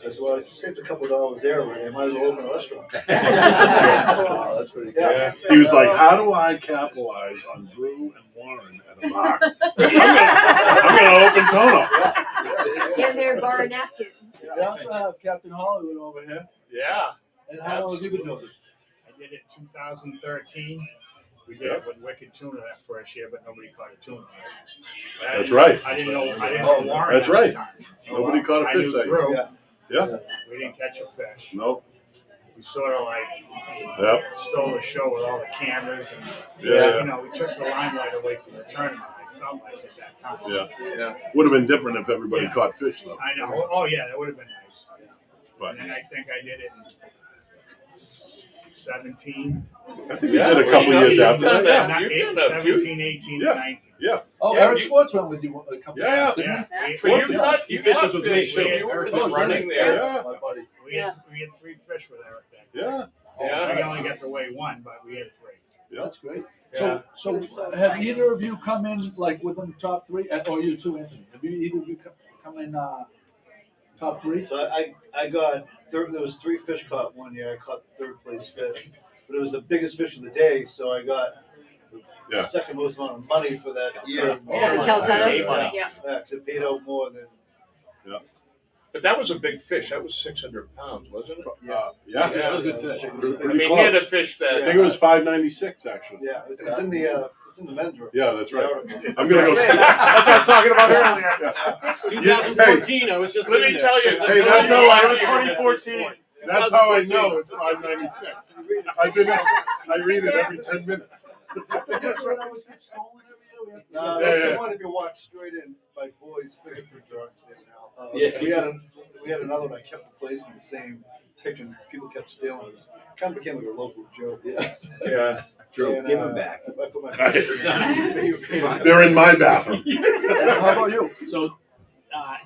I said, well, I saved a couple of dollars there already. I might as well open a restaurant." Wow, that's pretty cool. Yeah. He was like, how do I capitalize on Drew and Warren at a bar? I'm gonna open Tonno. In their bar napkin. We also have Captain Hollywood over here. Yeah. And how long have you been doing it? I did it in 2013. We did it with Wicked Tuna that first year, but nobody caught a tuna fish. That's right. I didn't know Warren. That's at right. the time. Nobody caught a I fish knew that year. Drew. Yeah. We didn't catch a fish. No. We sort of like Yep. stole the show with all the cameras, and Yeah. you know, we took the limelight away from the tournament. I felt like at that time. Yeah. Yeah. Would have been different if everybody Yeah. caught fish though. I know. Oh yeah, that would have been nice. But And then I think I did it in 17. I think we did a couple years after that. Yeah. Not You've done a few. 17, 18, Yeah. 19. Oh, Yeah, Eric you- Schwartz went with you a couple Yeah. times, didn't Yeah. But What's you it? caught He you fishes caught with me, fish, so too. you were he? just running there. Yeah. My buddy. We had 3 fish with Eric that day. Yeah. Yeah. We only got to weigh 1, but we had 3. That's great. Yeah. So have either of you come in like within the top 3, or you too, Anthony? Have either of you come in top 3? So I got there was 3 fish caught one year. I caught 3rd place fish, but it was the biggest fish of the day, so I got the Yeah. second most amount of money for that year. Yeah, Calcutta. Yeah, Yeah. 'cause it paid out more than But that was a big fish. That was 600 pounds, wasn't it? Yeah. That was a good fish. I Pretty mean, he had a close. fish I that. think it was 596 actually. yeah. It's in the men's room. Yeah, that's right. The article. I'm gonna go. That's what I was talking about earlier. Yeah. 2014, I was just Let in me there. tell you. Hey, that's how I was 2014. That's how I know it's 596. I read it every 10 minutes. That's when I was getting stolen every year. No, Yeah, that's yeah. the one if you watch straight in by boys fingerprint drawings there now. Yeah. We had another one. I kept replacing the same picture. And people kept stealing it. It kind of became like a local joke. Yeah. Yeah. Drew, And, give him back. I put my fingerprint. They're in my bathroom. How about you? So,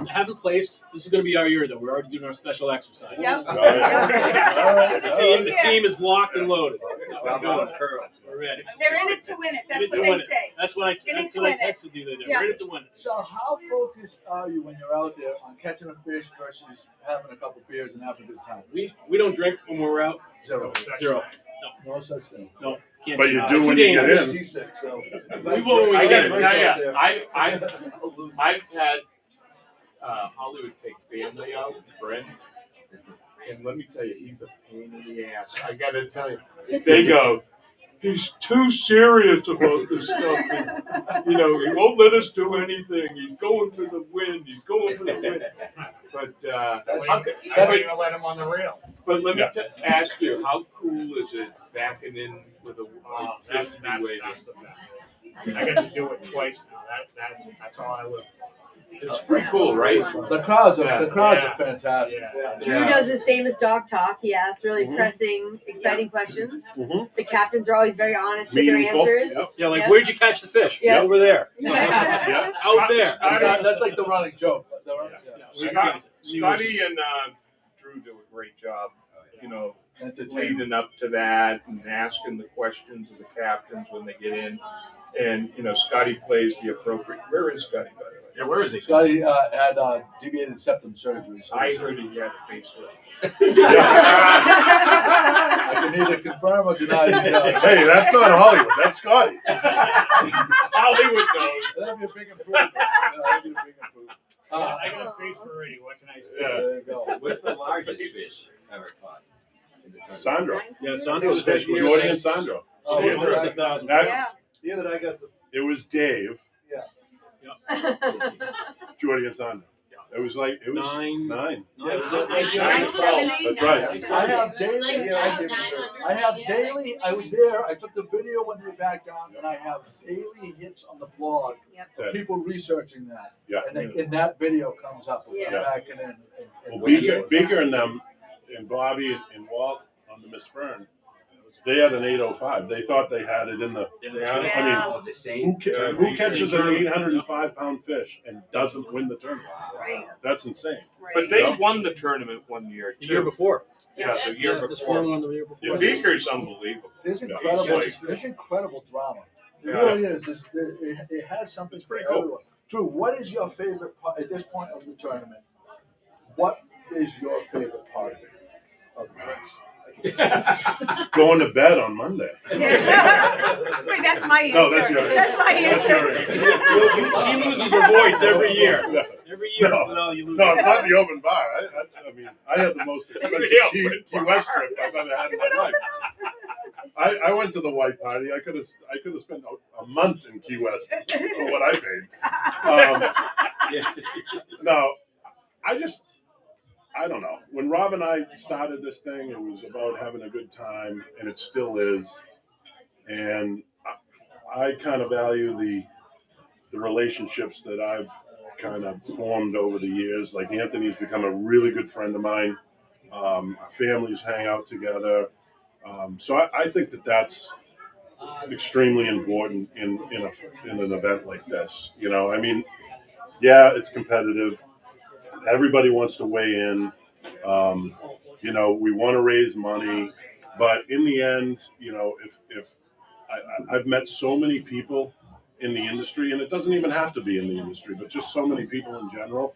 haven't placed. This is going to be our year, though. We're already doing our special exercises. Yep. The team is locked and loaded. Well, those curls. We're ready. They're in it to win it. In That's it to what they win it. say. That's what I texted you. They're Yeah. ready to win it. So how focused are you when you're out there on catching a fish versus having a couple beers and having a good time? We don't drink when we're out. Zero. Zero. No such thing. No. Can't But do you that. do It's when too you get dangerous. I'm in. seasick, so We will when we I get gotta in. tell you, I've had Hollywood take family out, friends, and let me tell you, he's a pain in the ass. I gotta tell you, they go, he's too serious about this stuff. And, you know, he won't let us do anything. He's going for the win. He's going for the win. But I wouldn't even let him on the reel. but let me ask you, how cool is it backing in with a Oh, 50 that's weight? the best. I got to do it twice now. That's all I live for. It's pretty cool, right? The crowds are Yeah. fantastic. Yeah. Drew does his famous dog talk. He asks really pressing, exciting questions. Mhm. The captains are always very honest with Meaningful. their answers. Yep. Yeah, like Yeah. where'd you catch the fish? Yeah. Over there. Yeah. Out there. That's like the running joke. Scotty and Drew do a great job, you know, Entertainment. leading up to that and asking the questions of the captains when they get in. And, you know, Scotty plays the appropriate. Where is Scotty, by the way? Yeah, where is he? Scotty had deviated septum surgery. So I heard he had a facelift. I can neither confirm or deny. Hey, that's not Hollywood. That's Scotty. Hollywood knows. That'd be a big improvement. That'd be a big improvement. I got a face for Eddie. What can I say? There you go. What's the largest fish ever caught? In the tournament? Sandro. Yeah, Sandro's fish was Jordy and Sandro. Oh, Yeah, yeah, there's right. 1,000. Yeah. The year that I got the It was Dave, That's Jordy and Sandro. It was like, it was Nine. nine. That's Nine. it. Nine, That's seven, it. eight, That's nine. right. I have daily. I have daily. I was there. I took the video when we were back down, and I have daily hits on the blog Yep. of people researching that. Yeah. And that video comes up. Yeah. Back and Well, Beaker and them, and Bobby and Walt on the Miss Fern, they had an 805. They thought they had it in the. Yeah. I mean, Oh, the same. who catches an 805-pound fish and doesn't win the tournament? Right. That's insane. But they won the tournament one year, The year too. before. Yeah, the year This before. one the year before. Yeah. Beaker's unbelievable. There's Yeah. incredible drama. It Yeah. really is. It has something It's pretty for cool. everyone. Drew, what is your favorite part at this point of the tournament? What is your favorite part of it? Of the race? Going to bed on Monday. Wait, that's my answer. No, that's yours. That's my That's answer. yours. She loses her voice every year. No. Every year, No. so you lose. No, it's not the open bar. I mean, I had the most expensive Yeah, Key West trip I've ever had in my life. I went to the white party. I could have spent a month in Key West for what I paid. No, I don't know. When Rob and I started this thing, it was about having a good time, and it still is. And I kind of value the relationships that I've kind of formed over the years. Like Anthony's become a really good friend of mine. Our families hang out together. So I think that's extremely important in an event like this. You know, I mean, yeah, it's competitive. Everybody wants to weigh in. You know, we want to raise money, but in the end, you know, if I've met so many people in the industry, and it doesn't even have to be in the industry, but just so many people in general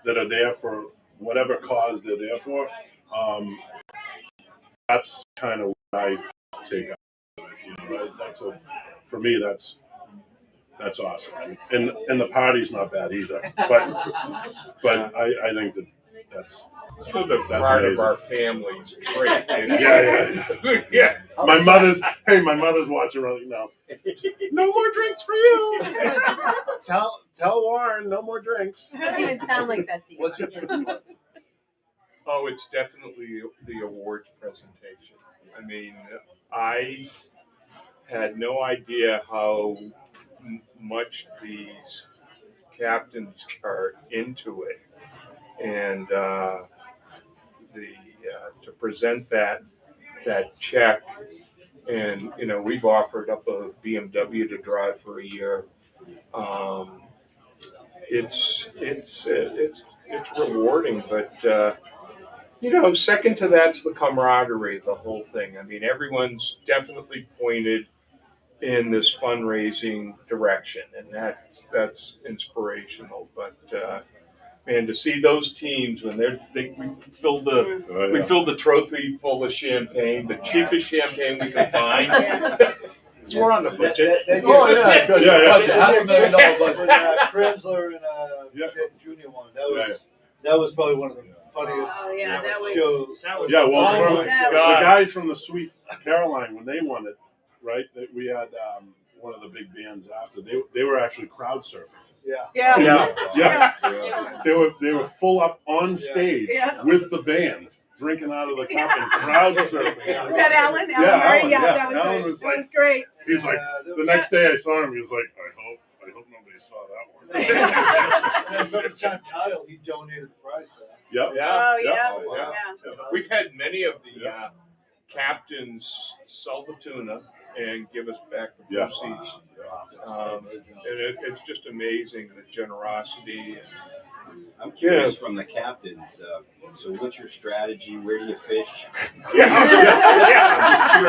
that are there for whatever cause they're there for. That's kind of what I take out of it. You know, for me, that's awesome. And the party's not bad either. But I think that's For the part of our families. Great. yeah. Yeah. My mother's watching around. No more drinks for you. Tell Warren, no more drinks. doesn't even sound like Betsy. What's your favorite part? Oh, it's definitely the awards presentation. I mean, I had no idea how much these captains are into it, and to present that check, and you know, we've offered up a BMW to drive for a year. It's rewarding, but you know, second to that's the camaraderie, the whole thing. I mean, everyone's definitely pointed in this fundraising direction, and that's inspirational. But man, to see those teams when we filled the trophy full of champagne, the cheapest champagne we could find. Because we're on the budget. Oh yeah, because $500,000 budget. When Kremsler and Junior won, that was probably one of the funniest Oh, yeah, that was- shows. Yeah, well, the God. guys from the Sweet Caroline, when they won it, right? We had one of the big bands after. They were actually crowd surfing. Yeah. Yeah. They were full up on stage with the band, drinking out of the cup and crowd surfing. Was that Alan? Yeah, Murray? Alan, Yeah, yeah. that was Alan it. was That like- was great. He's like, the next day I saw him, he was like, I hope nobody saw that one. And remember the time Kyle, he donated the prize back. Yep. Oh, yeah. Yeah. Yeah. We've had many of the captains sell the tuna and give us back the Yeah. proceeds. And it's just amazing, the generosity. I'm curious from the captains. So, what's your strategy? Where do you fish? Yeah.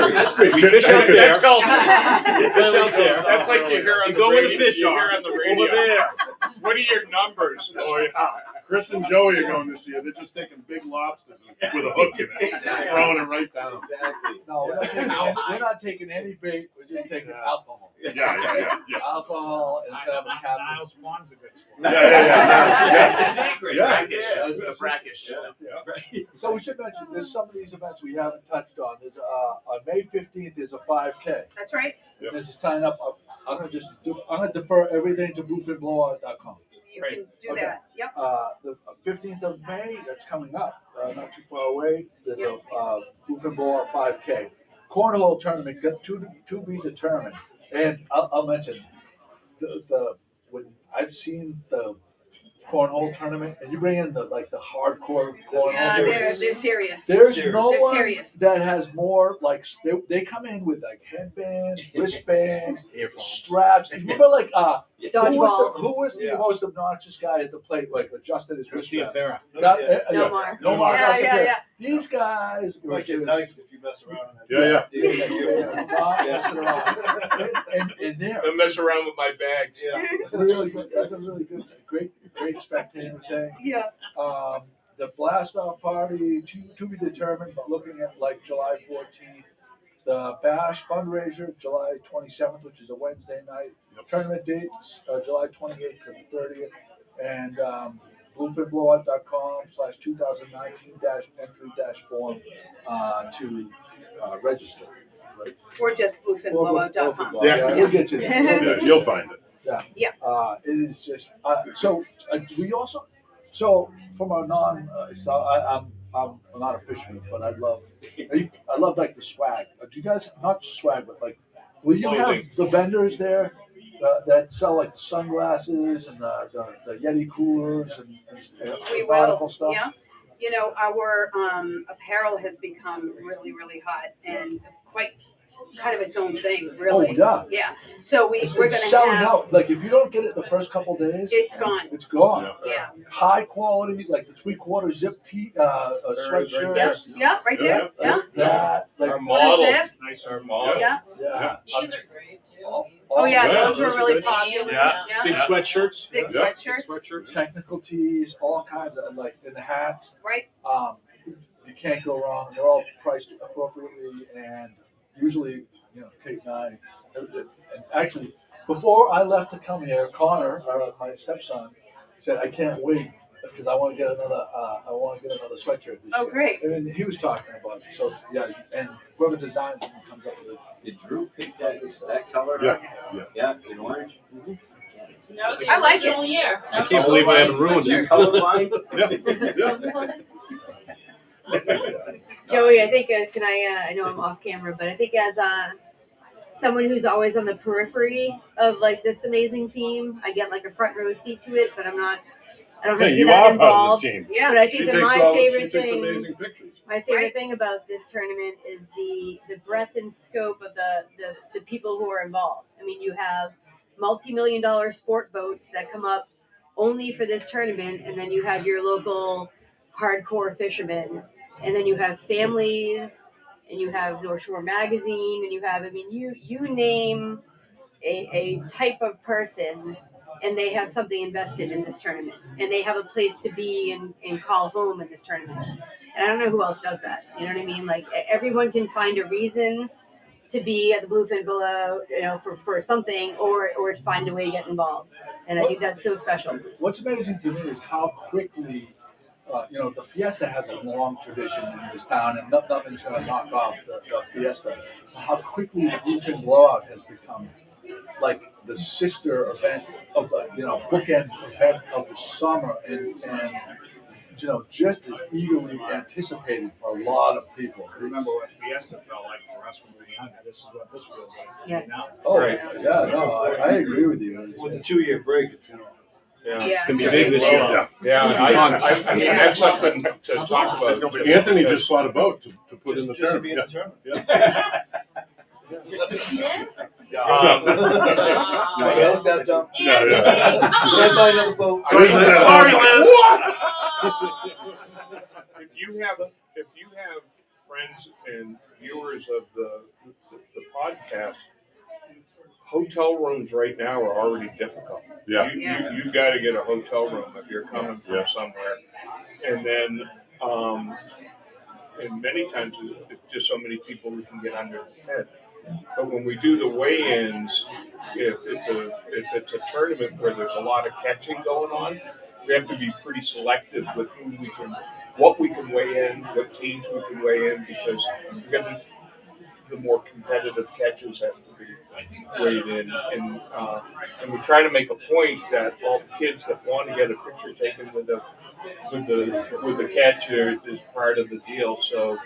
I'm just curious. We fish out there. That's called. Fish out there. That's like you hear on You the go where radio. the fish you are. hear on the radio. Over there. What are your numbers? Oh, yeah. Chris and Joey are going this year. They're just taking big lobsters with a hook in it, throwing it right down. Exactly. No, we're not taking any bait. We're just taking alcohol. Yeah. Alcohol and kind of a cabinet. Niles Pond's a good spot. Yeah. That's the secret. Yeah. Brackish. Yeah. So we should mention there's some of these events we haven't touched on. There's on May 15th there's a 5K. That's right. Yep. This is tying up. I'm gonna defer everything to bluefinblowout.com. You can do that. Yep. The 15th of May, that's coming up, not too far away. There's a Bluefin Blowout 5K. Cornhole Tournament, got to be determined. And I'll mention, when I've seen the Cornhole Tournament, and you bring in the hardcore cornhole. They're serious. There's Serious. no They're one serious. that has more, they come in with headbands, wristbands, straps. Remember Dodgeball. who was the most obnoxious guy at the plate, adjusted his wrist Garcia straps? Vera. Nomar. Nomar. Yeah. These guys You were might get just knifed if you mess around. Yeah. not messing around. And they're Don't mess around with my bags. really good. That's a really good, great spectator thing. Yeah. The blast off party to be determined, but looking at July 14th. The Bash fundraiser, July 27th, which is a Wednesday night. Tournament dates, July 28th to the 30th. And bluefinblowout.com/2019-entry-form to register. Or just bluefinblowout.com. Yeah. We'll get to that. Yeah, you'll find it. It is just we also from our non I'm not a fisherman, but I love the swag. Do you guys not swag, but will you have the vendors there that sell the sunglasses and the Yeti coolers and We nautical will. stuff? Yeah. Our apparel has become really, really hot and quite kind of its own thing, really. Oh yeah. Yeah. So we're It's going to selling have. out. If you don't get it the first couple days, It's gone. It's gone. Yeah. High quality, the 3/4 zip tee, sweatshirt. Yep. Yeah. Right there. Yeah. That, Our Quarter model. zip. Nice, our model. Yeah. yeah. These are great too. Oh yeah, Yeah, those were those are really good. popular. Yeah. Big sweatshirts. Big Yeah. sweatshirts. Technical tees, all kinds of in the hats. Right. You can't go wrong. They're all priced appropriately, and usually, Kate and I, and actually, before I left to come here, Connor, my stepson, said, "I can't wait because I want to get another. Sweatshirt this Oh, year." great. And he was talking about it. So yeah, and whoever designs them comes up with it. Did Drew pick that color? Yeah. In orange? That was the I like it. original year. I can't believe I haven't ruined it. Colorblind? Joey, I think I know I'm off camera, but I think as someone who's always on the periphery of this amazing team, I get a front row seat to it, but I don't have to Hey, be you that are part of involved. the team. Yeah. But I She think that takes my favorite amazing thing, pictures. Right. thing about this tournament is the breadth and scope of the people who are involved. I mean, you have multi-million-dollar sport boats that come up only for this tournament, and then you have your local hardcore fishermen, and then you have families, and you have North Shore Magazine, and you have, you name a type of person, and they have something invested in this tournament, and they have a place to be and call home in this tournament. And I don't know who else does that. You know what I mean? Everyone can find a reason to be at the Bluefin Below, for something, or to find a way to get involved. And I think that's so special. What's amazing to me is how quickly, the Fiesta has a long tradition in this town, and nothing's going to knock off the Fiesta. How quickly the Bluefin Blowout has become the sister event of the, bookend event of the summer, and just as eagerly anticipated for a lot of people. I remember what Fiesta felt like for us when we were younger. This is what this feels like Yeah. now. Oh, Right. yeah, no, I agree with you. With the 2-year break, it's Yeah. Yeah. It's gonna be it's big really this cool. year. Yeah, I mean, that's something to talk about. Anthony just bought a boat to put in the just to be in the tournament. tournament. Um, Okay, look that dumb. Yeah. Can't buy another boat. Sorry, Liz. If you have friends and viewers of the podcast, hotel rooms right now are already difficult. Yeah. You got to get a hotel room if you're coming from somewhere, and then and many times it's just so many people who can get under the tent. But when we do the weigh-ins, if it's a tournament where there's a lot of catching going on, we have to be pretty selective with what we can weigh in, what teams we can weigh in, because the more competitive catches have to be weighed in, and we try to make a point that all the kids that want to get a picture taken with the catcher is part of the deal. So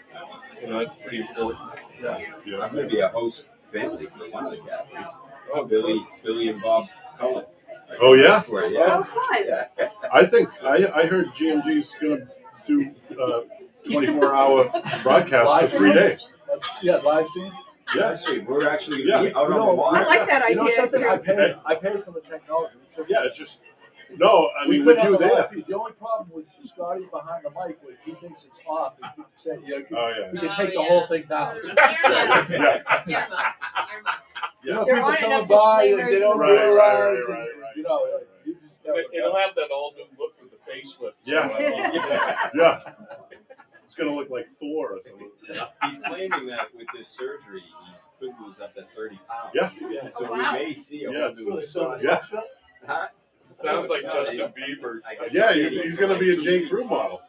it's pretty important. Yeah. I'm going to be a host family for one of the captains. Oh, Billy and Bob Cullen. Oh yeah. Oh, fun. Yeah. I think I heard GMG's gonna do 24-hour broadcast for 3 days. Live stream. Yeah. Actually, we're actually going to be out on the water. I like that idea. Something I paid for the technology. Yeah, it's just no. I mean, we with could you have a there. live feed. The only problem with Scotty behind the mic, if he thinks it's off, he could say, we can take the whole thing down. They're on people enough coming by and disclaimers they don't Right. realize, Right. you just never It'll know. have that all new look with the facelift. Yeah. Yeah. It's gonna look like Thor or something. He's claiming that with this surgery, he could lose up to 30 pounds. Yeah. So we may see a Yes. little bit. Yeah. Huh? Sounds like Justin Bieber. I guess Yeah, he's he's gonna be a J. Crew model.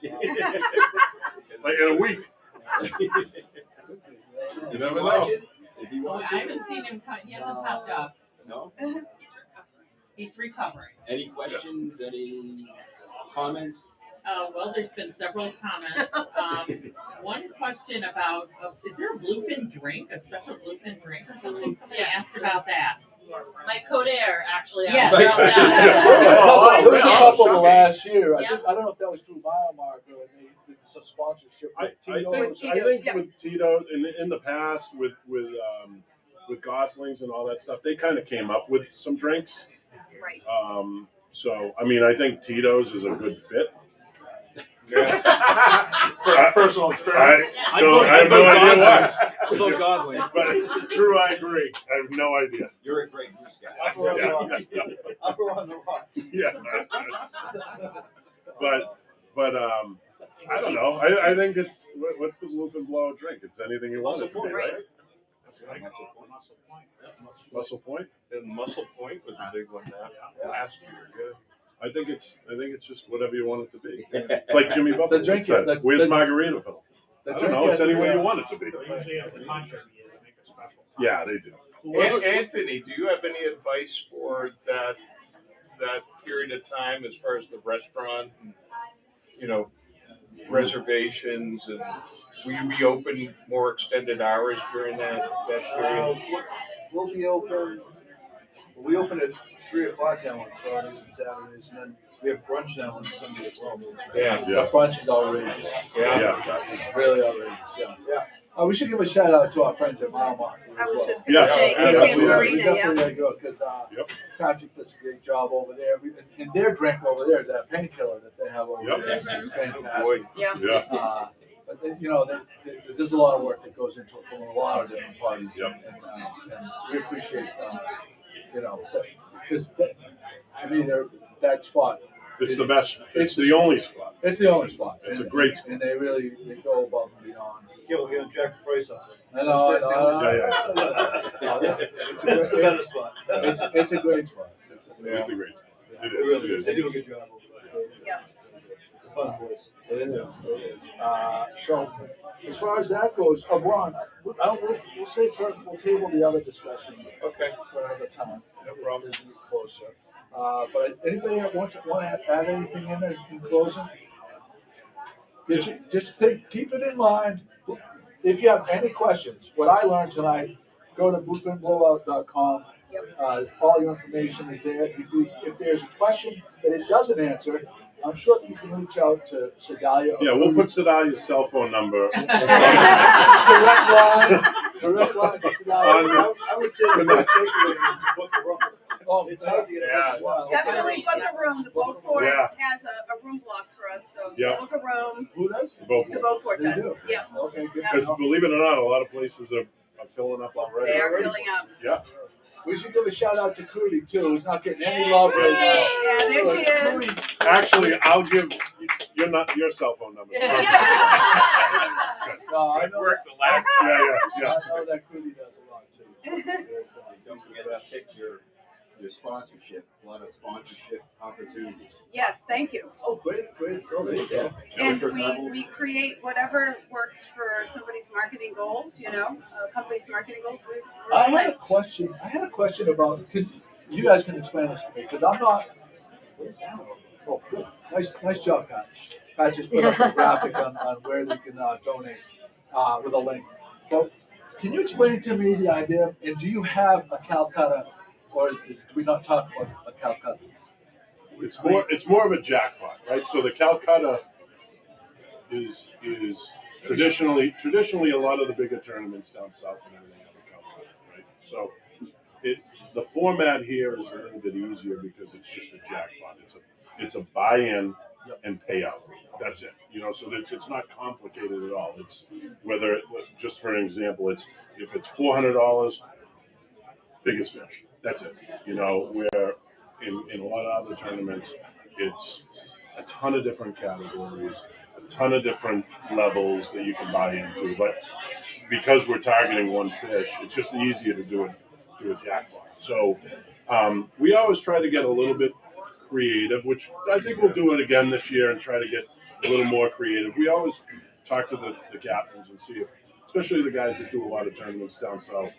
Like in a week. Is never he know. watching? Is he I watching? haven't seen him. He hasn't popped up. No? He's recovering. Any questions? Any comments? Well, there's been several comments. One question about, is there a bluefin drink, a special bluefin drink or something? Somebody asked about that. My Codair actually Yeah. asked about that. There was a couple last year. Yeah. I don't know if that was through Biomarker and they did some sponsorship. I with think Tito's. with Tito in the past with Goslings and all that stuff, they kind of came up with some drinks. Right. So I mean, I think Tito's is a good fit. For personal experience. I have no idea why. I vote Gosling. But true, I agree. I have no idea. You're a great goose guy. Up around the rock. Yeah. But I don't know. I think it's what's the Bluefin Blow drink? It's anything you want it to be, right? Muscle Point. And Muscle Point was a big one last year. I think it's just whatever you want it to be. It's like Jimmy Buffett drink, said. Where's Margaritaville? I don't know. It's any way you want it to be. Usually at the concert, they make a special. Yeah, they do. Anthony, do you have any advice for that period of time as far as the restaurant and reservations, and will you be open more extended hours during that period? We'll be open. We open at 3:00 now on Fridays and Saturdays, and then we have brunch now on Sunday as well. Yeah. The brunch is outrageous. Yeah. It's really outrageous. Yeah. We should give a shout out to our friends at Biomarker. I was just going to say, Yeah, Camp We Marina, definitely go because Patrick does a great job over there. And their drink over there, that painkiller that they have over there, is fantastic. Yeah. Yeah. But there's a lot of work that goes into it from a lot of different parties, Yep. and we appreciate because to me, that spot. It's the best. It's the only spot. It's the only spot. It's a great spot. And they go above and beyond. Yeah, we're gonna jack the price up. I know. Yeah. It's It's the better spot. It's a great spot. It's a great spot. It Really, is. they do a good job over there. Yeah. It's a fun place. It is. So, as far as that goes, Ron, we'll table the other discussion. Okay. For another time. No problem. As we get closer. But anybody that want to add anything in closing? Just keep it in mind. If you have any questions, what I learned tonight, go to bluefinblowout.com. All your information is there. If there's a question that it doesn't answer, I'm sure that you can reach out to Sedalia. Yeah, we'll put Sedalia's cell phone number. Direct line to Sedalia. I would say the big takeaway is to book the room. It's hard to get Yeah. a room. Definitely book a room. The boat port Yeah. has a room block for us, so Yeah. book a room. Who does? The boat port They does. do. Yeah, Okay, good. Because believe it or not, a lot of places are filling up already. they are filling up. Yeah. We should give a shout out to Cootie too, who's not getting any love right now. Yeah, there she is. Cootie, Actually, I'll give your cell phone number. no, I know. Worked the last Yeah. I know that Cootie does a lot too. Don't forget to pick your sponsorship. A lot of sponsorship opportunities. Yes, thank you. Oh, great. Go there you go. And we create whatever works for somebody's marketing goals, a company's marketing goals. I had a question about, because you guys can explain this to me, because I'm not. Oh, good. Nice job, Pat. Pat just put up a graphic on where they can donate with a link. But can you explain to me the idea? And do you have a Calcutta, or do we not talk about a Calcutta? It's more of a jackpot, right? So the Calcutta is traditionally a lot of the bigger tournaments down south and everything have a Calcutta, right? So the format here is a little bit easier because it's just a jackpot. It's a buy-in and payout. That's it. So it's not complicated at all. It's just for an example, if it's $400, biggest fish. That's it. Where in a lot of other tournaments, it's a ton of different categories, a ton of different levels that you can buy into. But because we're targeting one fish, it's just easier to do a jackpot. So we always try to get a little bit creative, which I think we'll do it again this year and try to get a little more creative. We always talk to the captains and see if, especially the guys that do a lot of tournaments down south,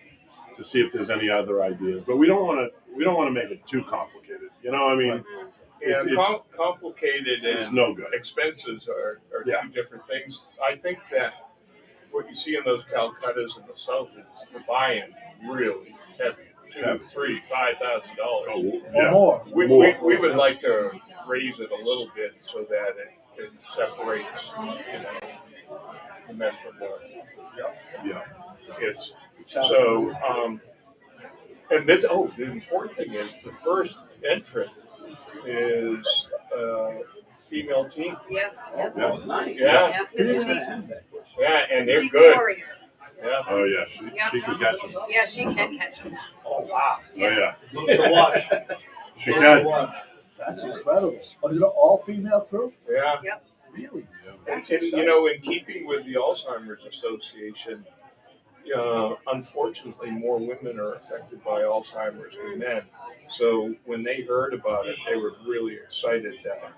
to see if there's any other ideas. But we don't want to make it too complicated. Complicated and no good. Expenses are two different things. I think that what you see in those Calcuttas in the south is the buy-in really heavy. $2,000, $3,000, $5,000 Or more. We would like to raise it a little bit so that it separates, the men from the kids. So, and this, the important thing is the first entrant is female team. Yes. Oh, nice. Yeah. This is Yeah, and they're Mystique good. Warrior. Yeah. Oh yeah, she can catch them. Yeah, she can catch them. Oh wow! Oh yeah, Look to watch. she can. That's incredible. Oh, is it an all-female crew? Yeah. Yep. Really? And, in keeping with the Alzheimer's Association, unfortunately, more women are affected by Alzheimer's than men. So when they heard about it, they were really excited that,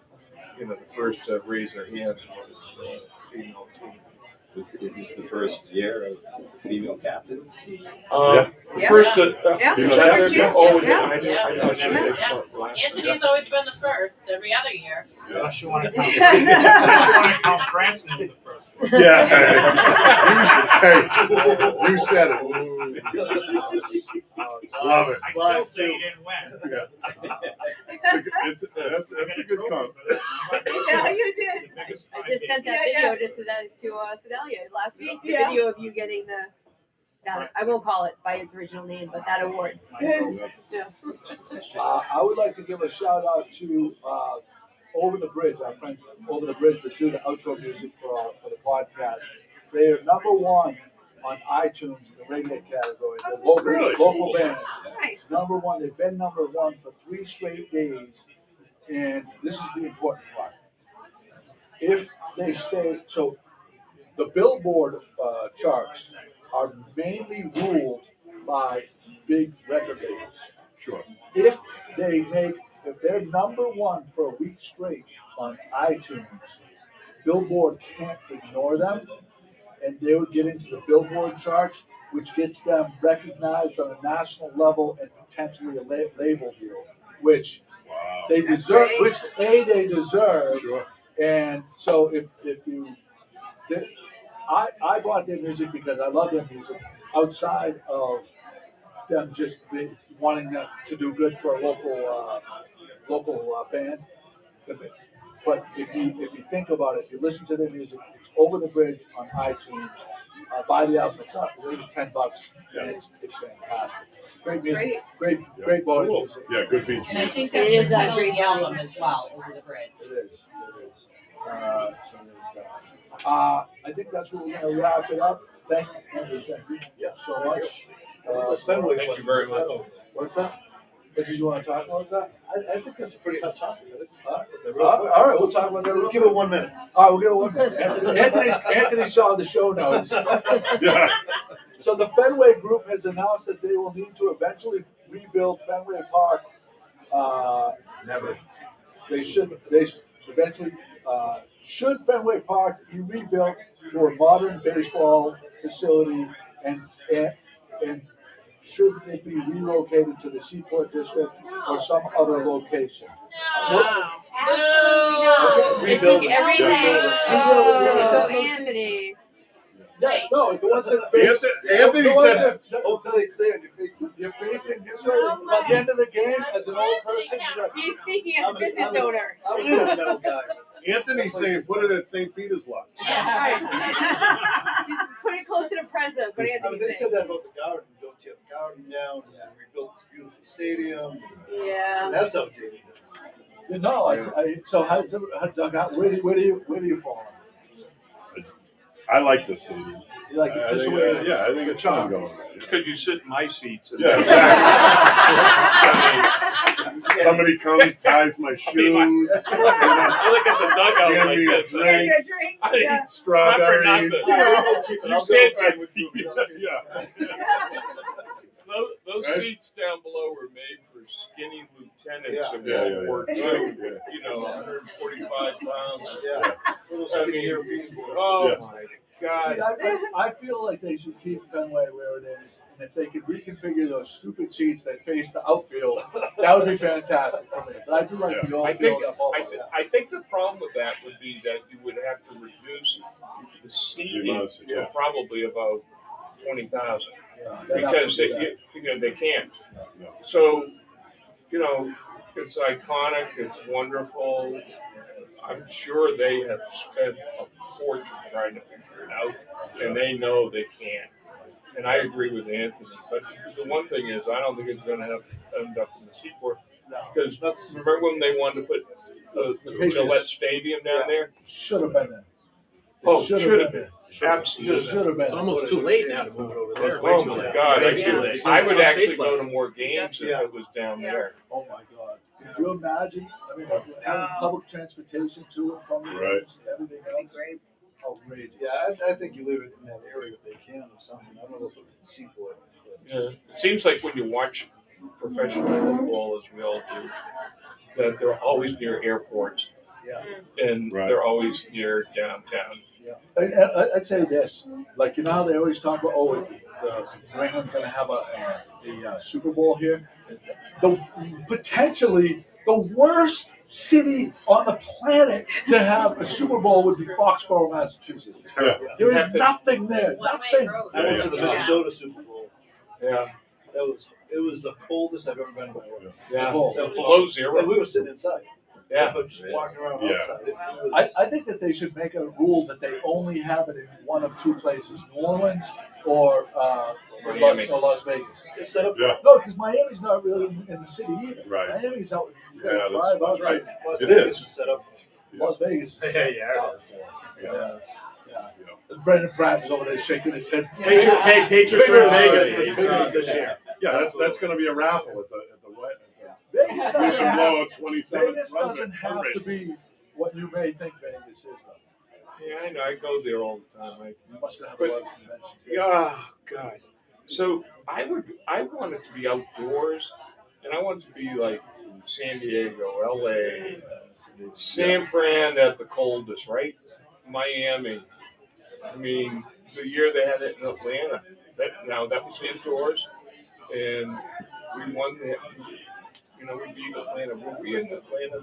the first to raise their hand was the female team. Is this the first year of female captain? First, first year. Anthony's always been the first every other year. Unless you want to count Cranston as the first. Yeah. Hey, you said it. Love it. I still say you didn't win. That's a good comp. Yeah, you did. I just sent that video to Sedalia last week. The Yeah. video of you getting that I won't call it by its original name, but that award. Yeah. I would like to give a shout out to Over the Bridge, our friends Over the Bridge that do the outro music for the podcast. They are number one on iTunes in the reggae category. They're local band. Nice. Number one. They've been number one for 3 straight days. And this is the important part. If they stay, so the Billboard charts are mainly ruled by big record labels. Sure. If they're number one for a week straight on iTunes, Billboard can't ignore them, and they would get into the Billboard charts, which gets them recognized on a national level and potentially a label deal, which they deserve. They deserve. Sure. And so if you, I bought their music because I love their music. Outside of them just wanting them to do good for a local band. But if you think about it, if you listen to their music, it's Over the Bridge on iTunes. Buy the album. It's not, it was $10, and it's fantastic. Great music, great body music. Yeah, good beach. And I think It that's is the a title of great the album as well, Over the Bridge. It is. So there's that. I think that's where we're going to wrap it up. Thank you so much. Fenway Thank one. you very much. What's that? What did you want to talk about that? I think that's a pretty hot topic. All right, we'll talk about that. Let's give it 1 minute. All right, we'll give it 1 minute. Anthony saw the show notes. Yeah. So the Fenway Group has announced that they will need to eventually rebuild Fenway Park. Never. They should eventually should Fenway Park be rebuilt to a modern baseball facility and should it be relocated to the Seaport District or some other location? Wow. Absolutely not. Okay. They took Rebuild it. everything. Yeah. Oh, Anthony. Yes, no, the ones that face. Anthony the ones said- that- Hopefully it's there and you're facing. You're facing this way. At the end of the game, as an old person, you're like, He's speaking as a business owner. I'm a sentimental guy. Anthony's saying put it at St. Peter's lot. Right. Put it closer to Preza, but I mean, Anthony's they saying. said that about the garden. Don't tear the garden down and then rebuild this beautiful stadium. Yeah. That's outdated. so Doug, where do you fall? I like this stadium. You like it I just the think, way it is? yeah, I think it's fun going. It's because you sit in my seats. And Yeah, exactly. Somebody comes, ties my shoes. I look at the dugout Hand like me a this. drink. I eat Strawberries. You said Yeah. those seats down below were made for skinny lieutenants of Yeah, World War II. yeah. You know, 145 pounds. Yeah. I mean, oh Yeah. my God. See, I feel like they should keep Fenway where it is, and if they could reconfigure those stupid seats that face the outfield, that would be fantastic for me. But I do like the old I think field up over. I think the problem with that would be that you would have to reduce the seating to probably about 20,000 because they can't. So it's iconic. It's wonderful. I'm sure they have spent a fortune trying to figure it out, and they know they can't. And I agree with Anthony. But the one thing is, I don't think it's going to end up in the Seaport. Because remember when they wanted to put the Gillette Stadium down there? Should have been there. Oh, should have been. Absolutely. Should have been. It's almost too late now to move it over there. Oh my God! Way too late. I would There's no actually space go left. to more games if it was down there. Oh my God! Could you imagine? I mean, having public transportation to and from the games and everything else. Outrageous. Yeah, I think you leave it in that area if they can or something. I don't know if it's Seaport. Yeah, it seems like when you watch professional football, as we all do, that they're always near airports. Yeah. And they're always near downtown. Yeah. I'd say this, like how they always talk about, the New England's going to have a Super Bowl here. Potentially the worst city on the planet to have a Super Bowl would be Foxborough, Massachusetts. Yeah. There is nothing there. Nothing. I went to the Minnesota Super Bowl. Yeah. It was the coldest I've ever been in my life. Yeah. Cold. That was Below zero. And we were sitting inside. Yeah. Just walking around Yeah. outside. It was, I think that they should make a rule that they only have it in one of two places, New Orleans or Miami. Las Vegas. it's set up. Yeah. No, because Miami's not really in the city either. Right. Miami's out. You Yeah, gotta drive that's out right. to Las It Vegas is. set up. Las Vegas. Yeah, it is. Yeah. Brandon Pratt is over there shaking his head. Patriots are in Vegas this year. Yeah, that's going to be a raffle at the Vegas we doesn't can have, blow a 27. Vegas doesn't have to be what you may think Vegas is, though. Yeah, I know. I go there all the time. You must have a lot of conventions there. Oh God. So I want it to be outdoors, and I want it to be like in San Diego, LA, San Fran at the coldest, right? Miami. I mean, the year they had it in Atlanta, that was indoors, and we won that. We beat Atlanta. Were we in Atlanta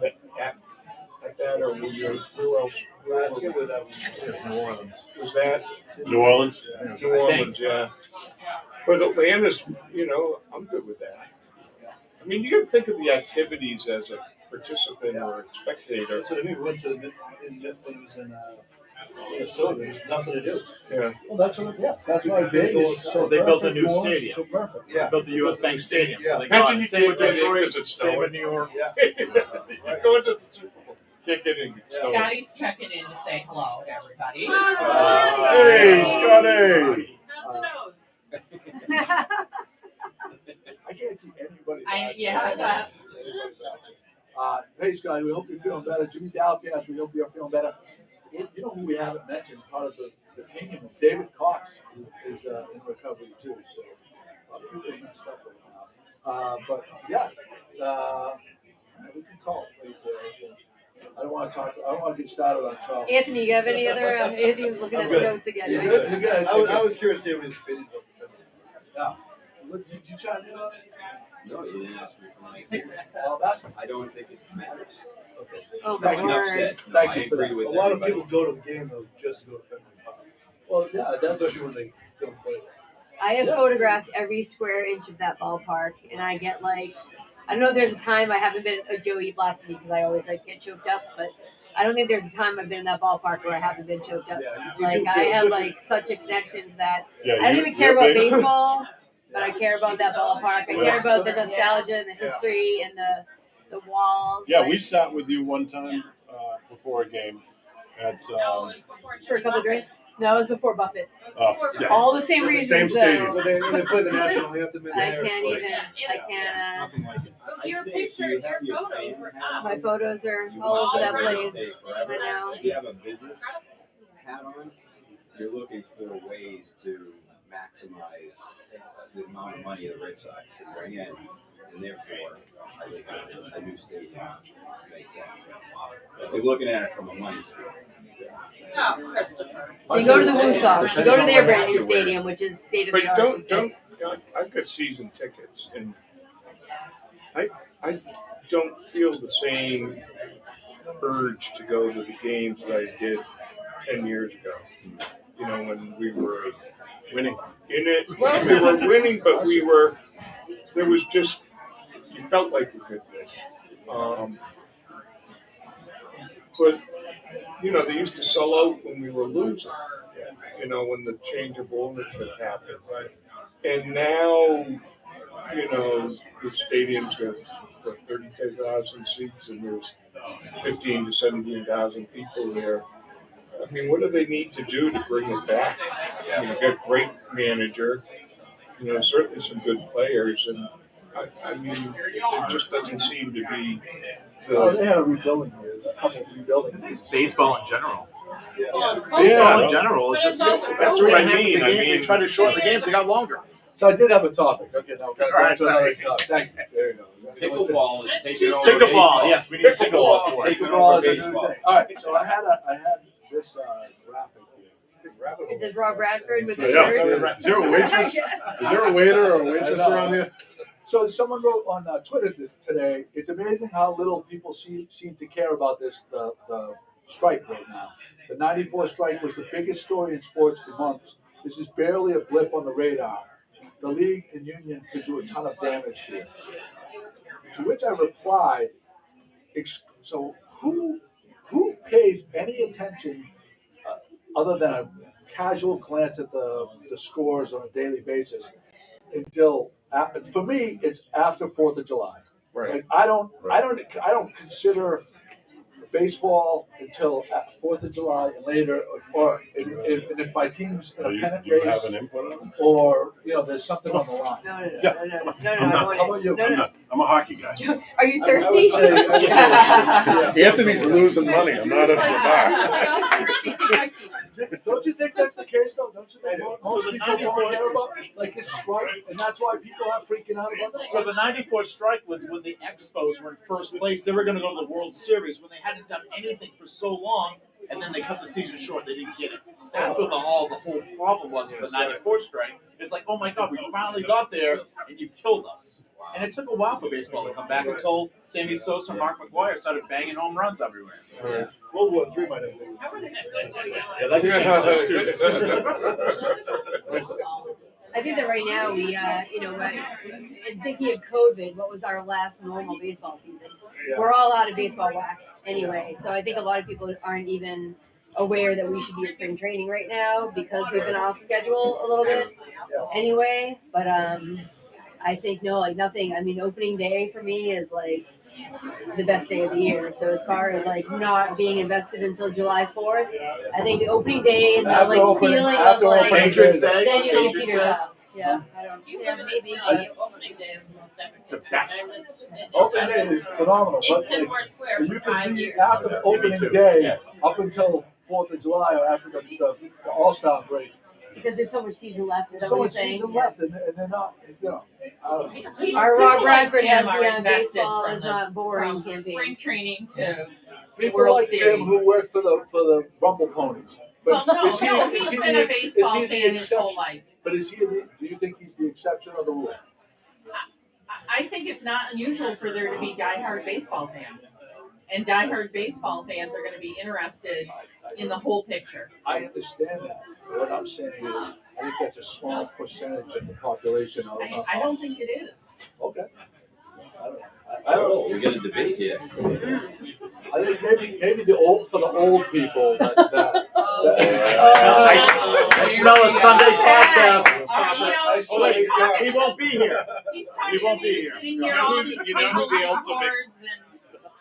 at that, or were you where else? I forget where that was. It's New Orleans. Was that New Orleans? New Orleans? Yeah. But Atlanta's, I'm good with that. I mean, you got to think of the activities as a participant or a spectator. That's what I mean. We went to when it was in Minnesota. There's nothing to do. Yeah. Well, that's why Vegas is so They built a perfect. new New Orleans is stadium. So perfect. Yeah. They built the U.S. Bank Stadium. So they Imagine got you same with can't get in Detroit, 'cause it's same snowing. with New York. Yeah. You go into the Super Bowl, kick it in. So, Scotty's checking in to say hello to everybody. Hey, Scotty! How's the nose? can't see anybody. Yeah. Hey, Scotty, we hope you're feeling better. Jimmy Dalcast, we hope you're feeling better. You know who we haven't mentioned, part of the team, David Cox is in recovery too. So a lot of people are messed up right now. But yeah, we can call it. I don't want to talk. I don't want to get started on Charles. Anthony, you have any other? Anthony was looking I'm at good. the notes again. You're Right? good. You're good. I was curious to see what his opinion was. Yeah. Did you chime in on it? No, you didn't ask me for my opinion. Well, that's I don't think it matters. okay. Oh my Thank you. Enough word. said. No, Thank I you for agree that. with A lot of everybody. people go to the game though just to go to Fenway Park, Well, yeah, that's especially when they don't play. I have photographed every square inch of that ballpark, and I get like, I know there's a time I haven't been a Joey blasted me because I always like get choked up, but I don't think there's a time I've been in that ballpark where I haven't been choked up. Yeah, you Like do I feel- have especially- like such a connection to that. Yeah, I don't you- even care you're about big. baseball, but I care about that ballpark. I care Yes. about the nostalgia and the history and the walls. Yeah, like, we sat with you one time before a game at. for a couple drinks. No, it was before Buffett. Yeah. All the same Same reasons. stadium. When they play the national anthem in I there. can't it's even. I can't. Nothing like it. I'd Your say if picture, you have your your photos fan were hat up. on, My photos are you all want over that that to place. stay forever. I know. If you have a business hat on, you're looking for ways to maximize the amount of money the Red Sox can bring in, and therefore, I think a new stadium makes sense. If you're looking at it from a money standpoint. Oh, Christopher. So you go to the Blue Sox. You go to their brand new stadium, which is state of But the art. I've got season tickets, and I don't feel the same urge to go to the games that I did 10 years ago. You know, when we were winning in it. Well, we were winning, but there was just, you felt like you could win. But, you know, they used to sell out when we were losing, you know, when the change of ownership happened. And now, you know, the stadium's got, 32,000 seats, and there's 15 to 17,000 people there. I mean, what do they need to do to bring it back? I mean, you got a great manager, you know, certainly some good players, and I mean, it just doesn't seem to be Oh, they had a rebuilding here, a couple of rebuilding. Baseball in general. Well, Baseball in no. general is just But it's That's what I half of mean. the I game, mean, they try to shorten the games, they got longer. So I did have a topic. Okay, now we're All right, to another sorry. topic. Thank you. There you go. Pickleball is taking over Pickleball, baseball. yes, we need pickleball. It's taking Pickleball over is a new baseball. thing. All right, so I had this graphic here. It says Rob Bradford with his Yeah. shirt. Is there a waitress? Is there a waiter or a waitress around here? So someone wrote on Twitter today, it's amazing how little people seem to care about the strike right now. The 94 strike was the biggest story in sports for months. This is barely a blip on the radar. The league and union could do a ton of damage here. To which I replied, so who pays any attention other than a casual glance at the scores on a daily basis until for me it's after 4th of July. Right. Like I don't consider baseball until 4th of July and later, and if my team's in a pennant Do you race have an input on it? or there's something on the line. No. I'm a hockey guy. Are you I would thirsty? say- Anthony's losing money. I'm not up to the bar. Don't you think that's the case though? Don't you think most So the people don't 94 care about like this strike, and that's why people are freaking out about this? So the 94 strike was when the Expos were in first place. They were going to go to the World Series when they hadn't done anything for so long, and then they cut the season short. They didn't get it. That's what the whole problem was with the 94 strike. It's like, oh my God, we finally got there, and you killed us. And it took a while for baseball to come back until Sammy Sosa and Mark McGwire started banging home runs everywhere. World War III might have been. Yeah, that could change things too. I think that right now we, in thinking of COVID, what was our last normal baseball season? Yeah. We're all out of baseball whack anyway. So I think a lot of people aren't even aware that we should be at spring training right now because we've been off schedule a little bit anyway. But I think nothing. I mean, opening day for me is like the best day of the year. So as far as like not being invested until July 4th, I think the opening day and that After like opening- feeling of after like opening Patriots day. Day. then you get Patriots Peters Day. off. Yeah, I don't. If you Yeah, live in the maybe. city, opening day is the most epic. The best. Opening day is phenomenal, In but Kenmore Square you for 5 can be years. after opening day up until 4th of July or after the All-Star break. Because there's so much season left. Is There's that so what you're much saying? season left, and they're not, you know. I don't know. People Our Rob like Bradford Jim has are the invested baseball from is the- not boring from campaign. spring training to People World like Jim Series. who work for the Rumble Ponies. well, But no, is he, no, is he's he been the a ex- is baseball he the fan his whole exception? life. But is he? Do you think he's the exception or the rule? I think it's not unusual for there to be diehard baseball fans, and diehard baseball fans are going to be interested in the whole picture. I understand that. What I'm saying is, I think that's a small percentage of the population. I don't think it is. Okay. I don't know. We got a debate here. I think maybe the old people that I smell a Sunday podcast. You know, He won't be here. He's He won't be here. sitting here, all these You know who people the with ultimate- boards and.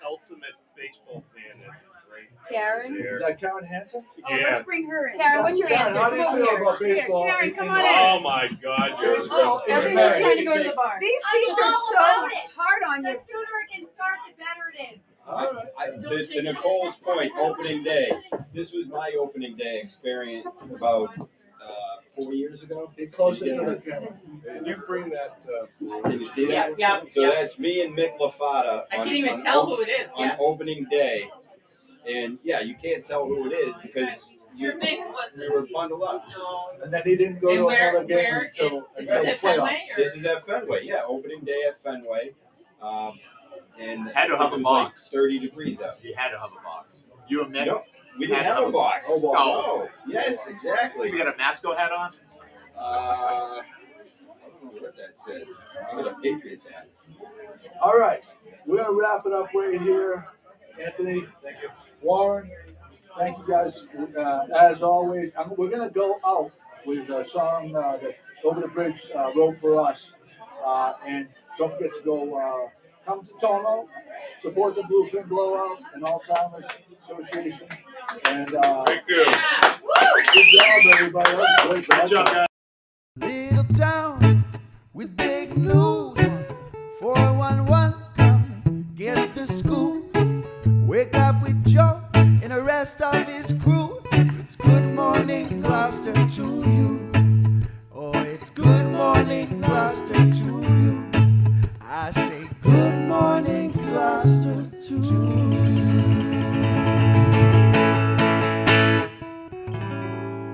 Ultimate baseball fan is right Karen? is there. that Karen Hansen? Oh, Yeah. let's bring her in. Karen, what's your Karen, answer? how do you Come feel over about here. baseball? Here, Karen, come on Oh my God, you're Baseball in Everyone's trying to America. go to the bar. These I'm seats are all so about it. hard on The you. sooner it can start, the better it is. All right. To Nicole's point, opening day. This was my opening day experience about 4 years ago. Get closer to the camera. Can you bring that? Can you see Yeah, that? yeah, So yeah. that's me and Mick LaFata I can't even tell who it is. on Yeah. opening day. And yeah, you can't tell who it is because Your big was we this. were bundled up. No. And then he didn't go And to where- another game where until is the this at Fenway playoffs. or? This is at Fenway, yeah, opening day at Fenway. And Had to have it a was box. like 30 degrees out. You had to have a box. You and Mick. No, we didn't have a box. Oh, wow. Oh, yes, exactly. Has he got a Masco hat on? I don't know what that says. I got a Patriots hat. All right. We're going to wrap it up right here. Anthony, thank you. Warren, thank you guys. As always, we're going to go out with a song that Over the Bridge wrote for us. And don't forget to go come to Tonno, support the Bluefin Blowout and Alzheimer's Association. And Thank you. good job, everybody. That was a great Good job, guys. Little town with big news. 411 come get the scoop. Wake up with Joe and the rest of his crew. It's Good Morning Gloucester to you.